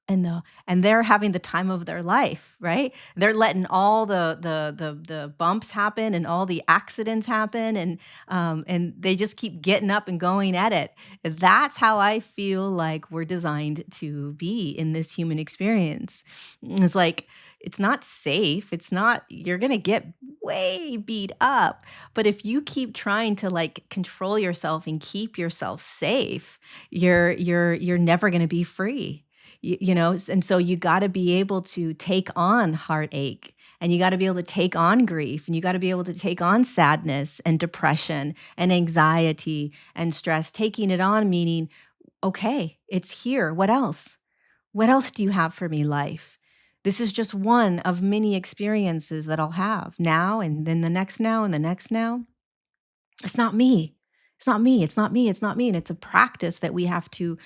and they're having the time of their life, right? They're letting all the bumps happen and all the accidents happen, and they just keep getting up and going at it. That's how I feel like we're designed to be in this human experience. It's like it's not safe. It's not you're going to get way beat up. But if you keep trying to like control yourself and keep yourself safe, you're never going to be free. And so you got to be able to take on heartache, and you got to be able to take on grief, and you got to be able to take on sadness and depression and anxiety and stress. Taking it on meaning, okay, it's here. What else? What else do you have for me, life? This is just one of many experiences that I'll have now, and then the next now, and the next now. It's not me. It's not me. It's not me. It's not me. And it's a practice that we have to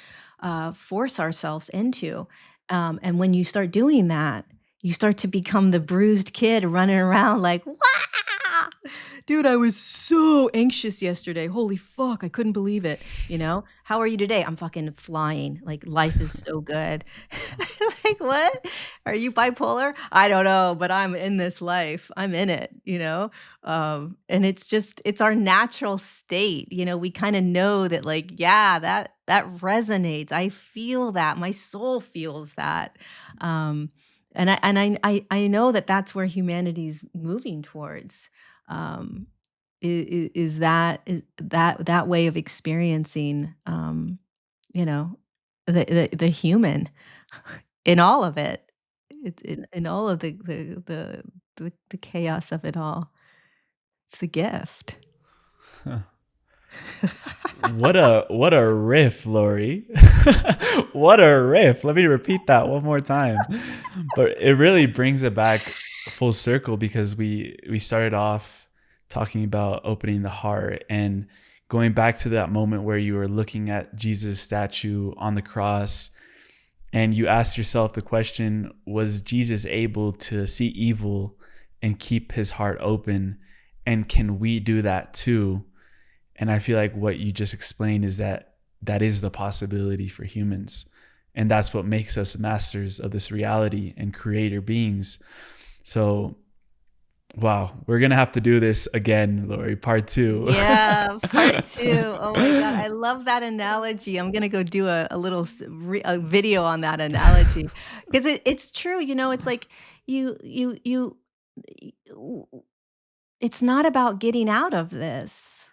force ourselves into. And when you start doing that, you start to become the bruised kid running around like, "Wah! Dude, I was so anxious yesterday. Holy fuck, I couldn't believe it." How are you today? I'm fucking flying. Like, life is so good. Like, what? Are you bipolar? I don't know, but I'm in this life. I'm in it. And it's our natural state. We kind of know that, like, yeah, that resonates. I feel that. My soul feels that. Um, and I know that that's where humanity's moving towards. Um, is that way of experiencing, you know, the human in all of it, in all of the chaos of it all. It's the gift. What a riff, Lori. What a riff. Let me repeat that one more time. But it really brings it back full circle because we started off talking about opening the heart and going back to that moment where you were looking at Jesus' statue on the cross and you asked yourself the question, was Jesus able to see evil and keep his heart open? And can we do that too? And I feel like what you just explained is that is the possibility for humans. And that's what makes us masters of this reality and creator beings. So, wow, we're going to have to do this again, Lori, part two. Yeah, part 2. Oh my god, I love that analogy. I'm gonna go do a video on that analogy, 'cause it's true. It's like you it's not about getting out of this.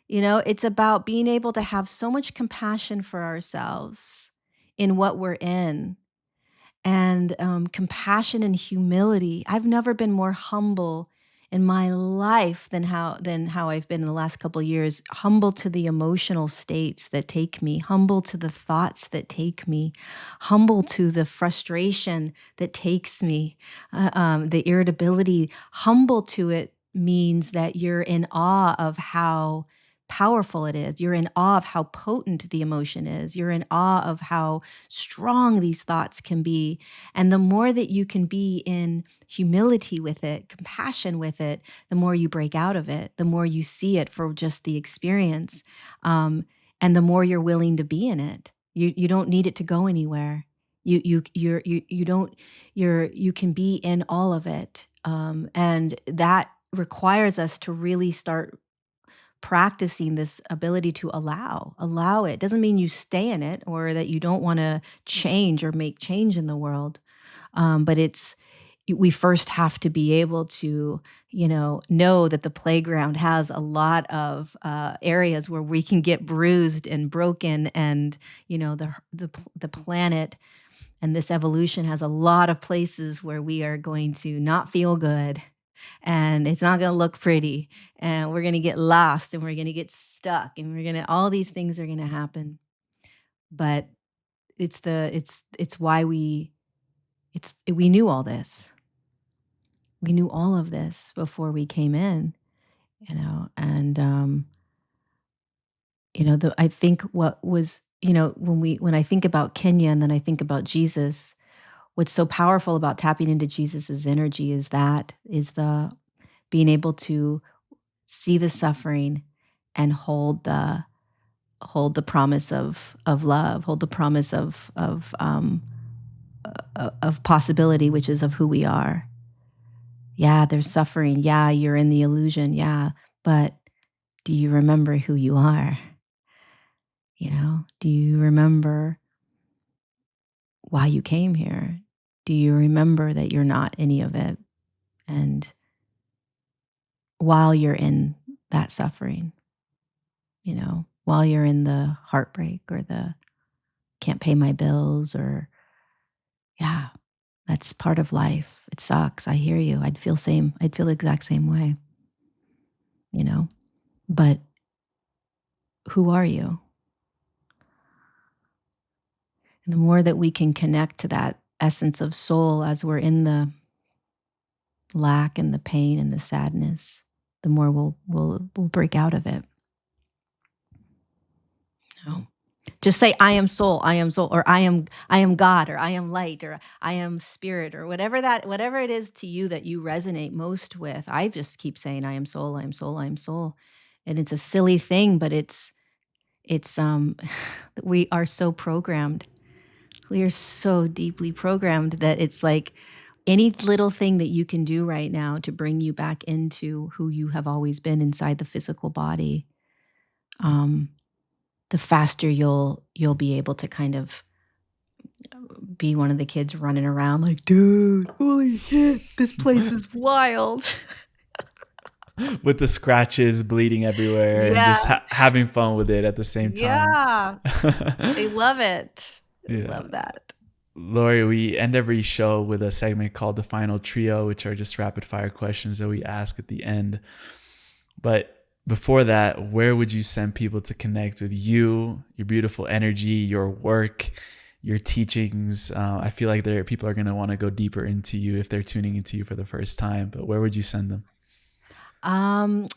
It's about being able to have so much compassion for ourselves in what we're in, and compassion and humility. I've never been more humble in my life than how I've been in the last couple years. Humble to the emotional states that take me, humble to the thoughts that take me, humble to the frustration that takes me, the irritability. Humble to it means that you're in awe of how powerful it is. You're in awe of how potent the emotion is. You're in awe of how strong these thoughts can be. And the more that you can be in humility with it, compassion with it, the more you break out of it, the more you see it for just the experience. Um, and the more you're willing to be in it. You don't need it to go anywhere. You don't you can be in all of it. And that requires us to really start practicing this ability to allow it. Doesn't mean you stay in it or that you don't want to change or make change in the world. But we first have to be able to, know that the playground has a lot of areas where we can get bruised and broken, and the planet and this evolution has a lot of places where we are going to not feel good, and it's not going to look pretty, and we're going to get lost, and we're going to get stuck, and all these things are going to happen. But it's why we knew all this. We knew all of this before we came in, and I think what was, when I think about Kenya and then I think about Jesus, what's so powerful about tapping into Jesus's energy is the being able to see the suffering and hold the promise of love, hold the promise of possibility, which is of who we are. Yeah, there's suffering. Yeah, you're in the illusion. Yeah, but do you remember who you are? Do you remember why you came here? Do you remember that you're not any of it? And while you're in that suffering, while you're in the heartbreak or the can't pay my bills, or yeah, that's part of life. It sucks. I hear you. I'd feel the exact same way, but who are you? And the more that we can connect to that essence of soul as we're in the lack and the pain and the sadness, the more we'll break out of it. Just say, I am soul, or I am God, or I am light, or I am spirit, or whatever it is to you that you resonate most with. I just keep saying, I am soul, I am soul, I am soul. And it's a silly thing, but it's we are so programmed. We are so deeply programmed that it's like any little thing that you can do right now to bring you back into who you have always been inside the physical body, the faster you'll be able to kind of be one of the kids running around like, dude, holy shit, this place is wild. With the scratches bleeding everywhere and just having fun with it at the same time. Yeah, they love it. They love that. Lorie, we end every show with a segment called the Final Trio, which are just rapid fire questions that we ask at the end. But before that, where would you send people to connect with you, your beautiful energy, your work, your teachings? I feel like people are going to want to go deeper into you if they're tuning into you for the first time, but where would you send them?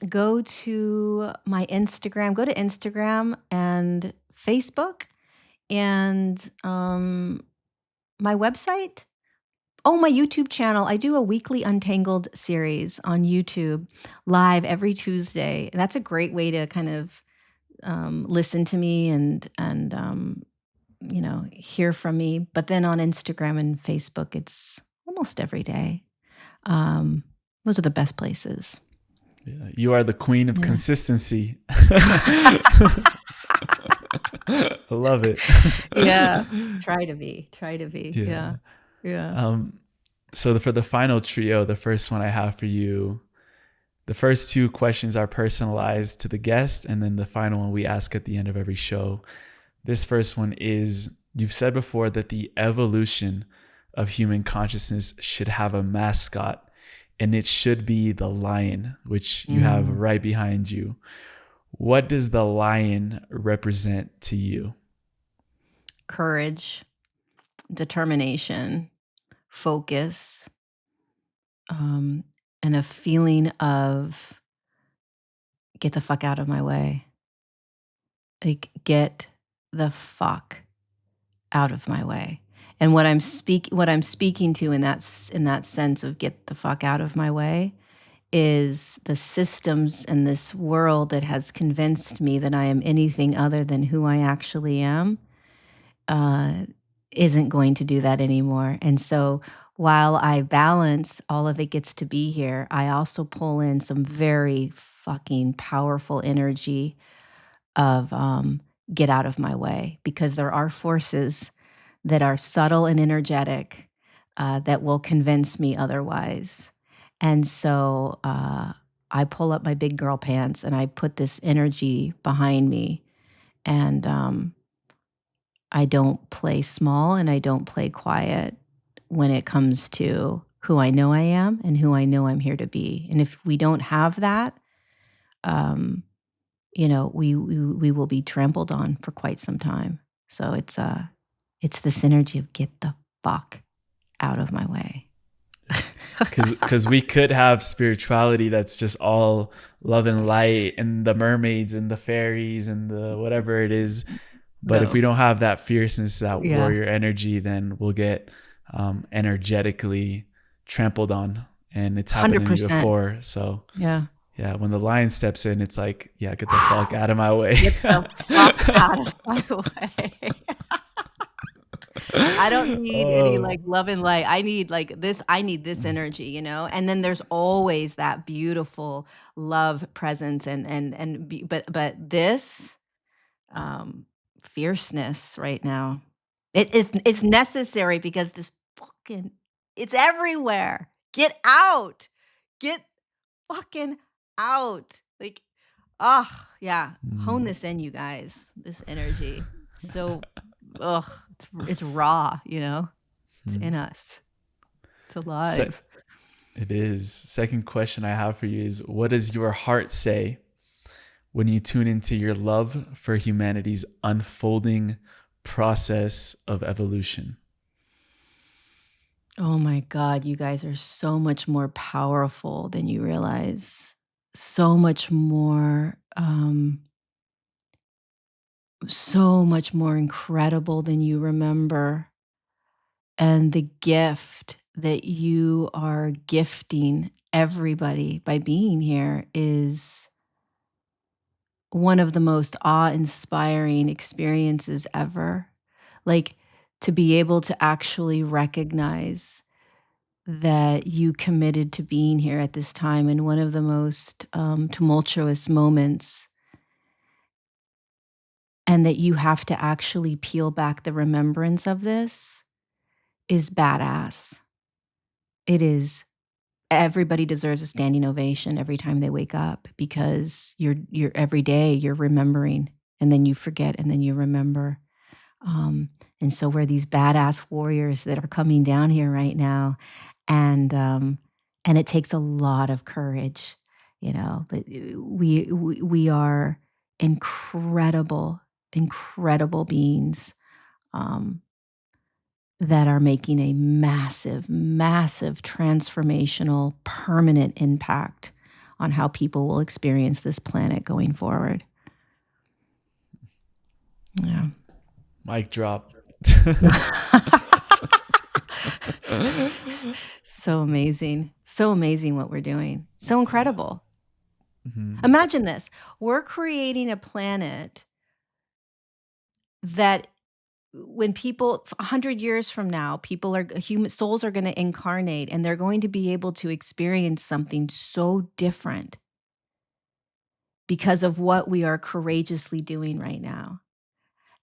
Go to my Instagram, go to Instagram and Facebook, and my website. Oh, my YouTube channel. I do a weekly Untangled series on YouTube live every Tuesday. That's a great way to kind of listen to me and hear from me. But then on Instagram and Facebook, it's almost every day. Those are the best places. Yeah, you are the queen of consistency. I love it. Yeah, try to be. Yeah. So for the final trio, the first one I have for you, the first two questions are personalized to the guest, and then the final one we ask at the end of every show. This first one is, you've said before that the evolution of human consciousness should have a mascot, and it should be the lion, which you have right behind you. What does the lion represent to you? Courage, determination, focus, and a feeling of get the fuck out of my way. Like, get the fuck out of my way. And what I'm speaking to in that sense of get the fuck out of my way is the systems and this world that has convinced me that I am anything other than who I actually am. isn't going to do that anymore. And so while I balance, all of it gets to be here, I also pull in some very fucking powerful energy of get out of my way, because there are forces that are subtle and energetic that will convince me otherwise. And so I pull up my big girl pants and I put this energy behind me. And I don't play small and I don't play quiet when it comes to who I know I am and who I know I'm here to be. And if we don't have that, um, we will be trampled on for quite some time. So it's this energy of get the fuck out of my way. Because we could have spirituality that's just all love and light and the mermaids and the fairies and the whatever it is. But if we don't have that fierceness, that warrior energy, then we'll get energetically trampled on. And it's happened to me 100%. before. So Yeah. when the lion steps in, it's like, get the fuck out of my way. Get the fuck out of my way. I don't need any like love and light. I need like this. I need this energy, And then there's always that beautiful love presence but this fierceness right now. It's necessary because this fucking it's everywhere. Get out. Get fucking out. Like, yeah. Hone this in, you guys. This energy. So it's raw, It's in us. It's alive. It is. Second question I have for you is, what does your heart say when you tune into your love for humanity's unfolding process of evolution? Oh my God, you guys are so much more powerful than you realize. So much more, incredible than you remember. And the gift that you are gifting everybody by being here is one of the most awe-inspiring experiences ever. Like, to be able to actually recognize that you committed to being here at this time in one of the most tumultuous moments, and that you have to actually peel back the remembrance of this is badass. It is. Everybody deserves a standing ovation every time they wake up, because you're every day you're remembering, and then you forget, and then you remember. And so we're these badass warriors that are coming down here right now, and it takes a lot of courage, But we are incredible, incredible beings. That are making a massive, massive transformational, permanent impact on how people will experience this planet going forward. Yeah. Mic drop. So amazing. So amazing what we're doing. So incredible. Mm-hmm. Imagine this. We're creating a planet that when people 100 years from now, human souls are going to incarnate, and they're going to be able to experience something so different because of what we are courageously doing right now,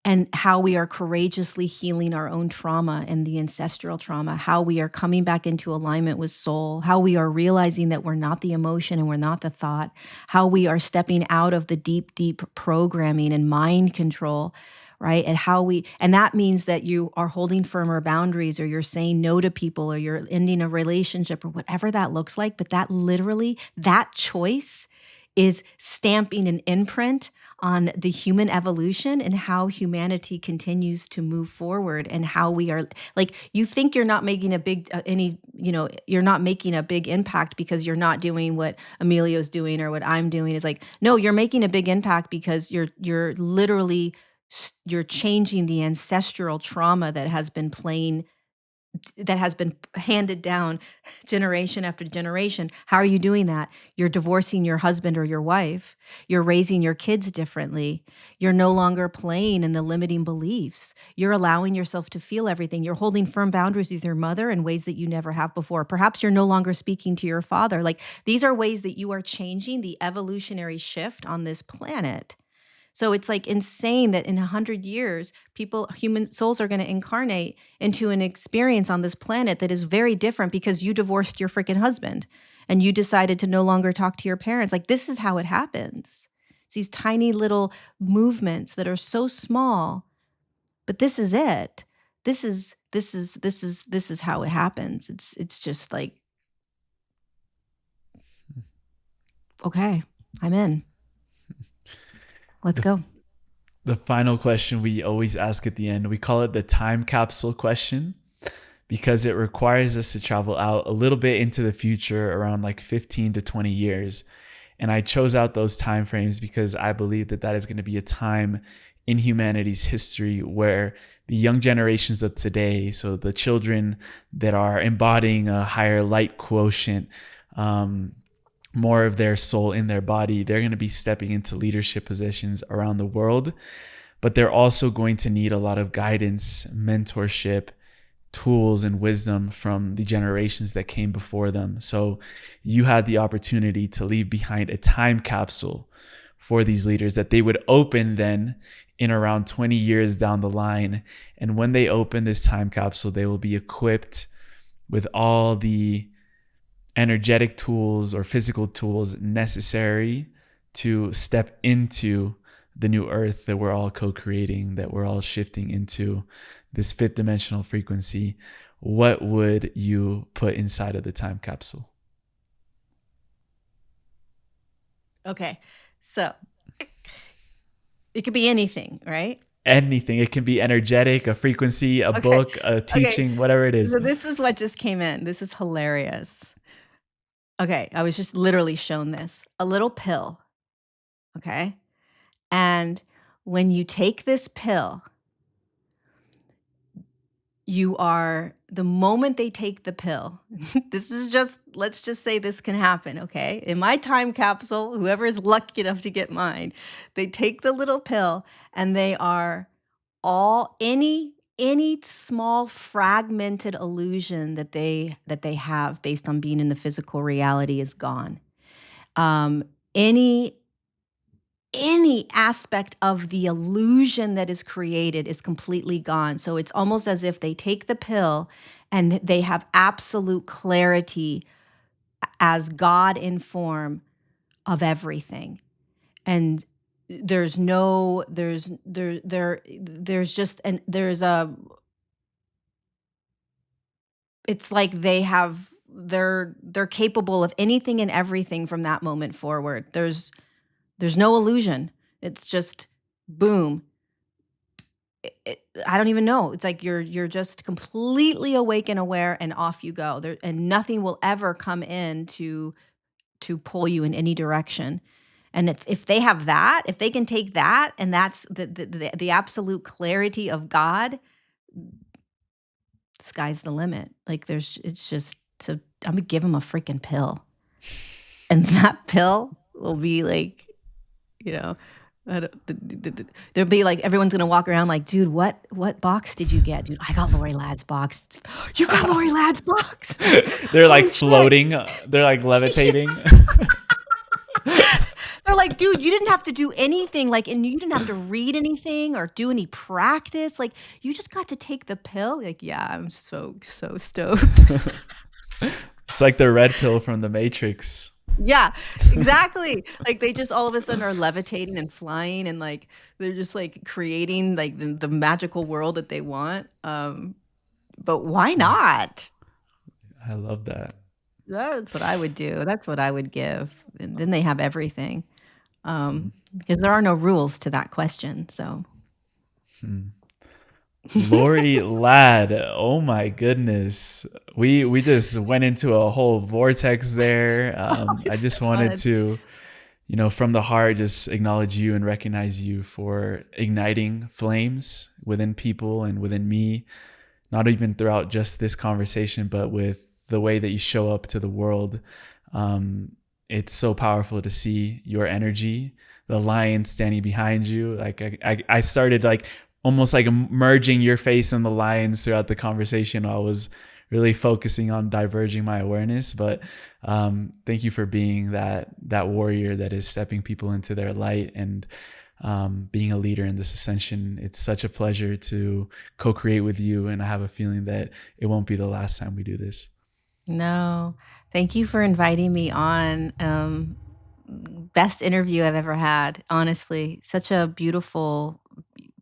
and how we are courageously healing our own trauma and the ancestral trauma, how we are coming back into alignment with soul, how we are realizing that we're not the emotion and we're not the thought, how we are stepping out of the deep, deep programming and mind control, right? And that means that you are holding firmer boundaries, or you're saying no to people, or you're ending a relationship, or whatever that looks like. But that choice is stamping an imprint on the human evolution and how humanity continues to move forward, and how we are like, you think you're not making a big you're not making a big impact because you're not doing what Emilio's doing or what I'm doing. Is like, no, you're making a big impact because you're literally you're changing the ancestral trauma that has been playing that has been handed down generation after generation. How are you doing that? You're divorcing your husband or your wife. You're raising your kids differently. You're no longer playing in the limiting beliefs. You're allowing yourself to feel everything. You're holding firm boundaries with your mother in ways that you never have before. Perhaps you're no longer speaking to your father. Like, these are ways that you are changing the evolutionary shift on this planet. So it's like insane that in 100 years, human souls are going to incarnate into an experience on this planet that is very different because you divorced your freaking husband and you decided to no longer talk to your parents. Like, this is how it happens. It's these tiny little movements that are so small, but this is it. This is how it happens. It's just like, okay, I'm in. Let's go. The final question we always ask at the end, we call it the time capsule question, because it requires us to travel out a little bit into the future, around like 15 to 20 years. And I chose out those time frames because I believe that that is going to be a time in humanity's history where the young generations of today, so the children that are embodying a higher light quotient, more of their soul in their body, they're going to be stepping into leadership positions around the world. But they're also going to need a lot of guidance, mentorship, tools, and wisdom from the generations that came before them. So you had the opportunity to leave behind a time capsule for these leaders that they would open then in around 20 years down the line. And when they open this time capsule, they will be equipped with all the energetic tools or physical tools necessary to step into the new earth that we're all co-creating, that we're all shifting into this fifth dimensional frequency. What would you put inside of the time capsule? Okay, so it could be anything, right? Anything. It can be energetic, a frequency, a book, a teaching, whatever it is. So this is what just came in. This is hilarious. Okay, I was just literally shown this. A little pill, okay? And when you take this pill, the moment they take the pill, let's just say this can happen, okay? In my time capsule, whoever is lucky enough to get mine, they take the little pill and they are any small fragmented illusion that they have based on being in the physical reality is gone. Any aspect of the illusion that is created is completely gone. So it's almost as if they take the pill and they have absolute clarity as God in form of everything. And there's it's like they're capable of anything and everything from that moment forward. There's no illusion. It's just boom. I don't even know. It's like you're just completely awake and aware, and off you go. And nothing will ever come in to pull you in any direction. And if they have that, if they can take that, and that's the absolute clarity of God, sky's the limit. Like I'm gonna give them a freaking pill, and that pill will be like, there'll be like, everyone's gonna walk around like, dude, what box did you get? Dude, I got Lorie Ladd's box. You got Lorie Ladd's box? They're like floating. They're like levitating. They're like, dude, you didn't have to do anything, like, and you didn't have to read anything or do any practice. Like, you just got to take the pill. Like, yeah, I'm so stoked. It's like the red pill from the Matrix. Yeah, exactly. Like, they just all of a sudden are levitating and flying, and like they're just like creating like the magical world that they want. But why not? I love that. That's what I would do. That's what I would give. And then they have everything. Because there are no rules to that question. So Lorie Ladd, oh my goodness, we just went into a whole vortex there. I just wanted to, from the heart, just acknowledge you and recognize you for igniting flames within people and within me, not even throughout just this conversation, but with the way that you show up to the world. It's so powerful to see your energy, the lion standing behind you. Like I started like almost like merging your face and the lions throughout the conversation. I was really focusing on diverging my awareness, but thank you for being that warrior that is stepping people into their light and being a leader in this ascension. It's such a pleasure to co-create with you, and I have a feeling that it won't be the last time we do this. No, thank you for inviting me on. Best interview I've ever had, honestly. Such a beautiful,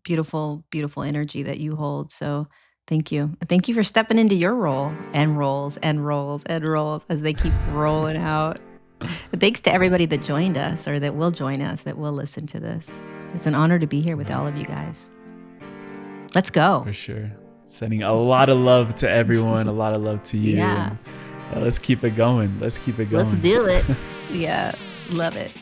beautiful, beautiful energy that you hold. So thank you. Thank you for stepping into your role and roles and roles and roles as they keep rolling out. And thanks to everybody that joined us or that will join us, that will listen to this. It's an honor to be here with all of you guys. Let's go. For sure. Sending a lot of love to everyone, a lot of love to you. Yeah. And let's keep it going. Let's keep it going. Let's do it. Yeah. Love it.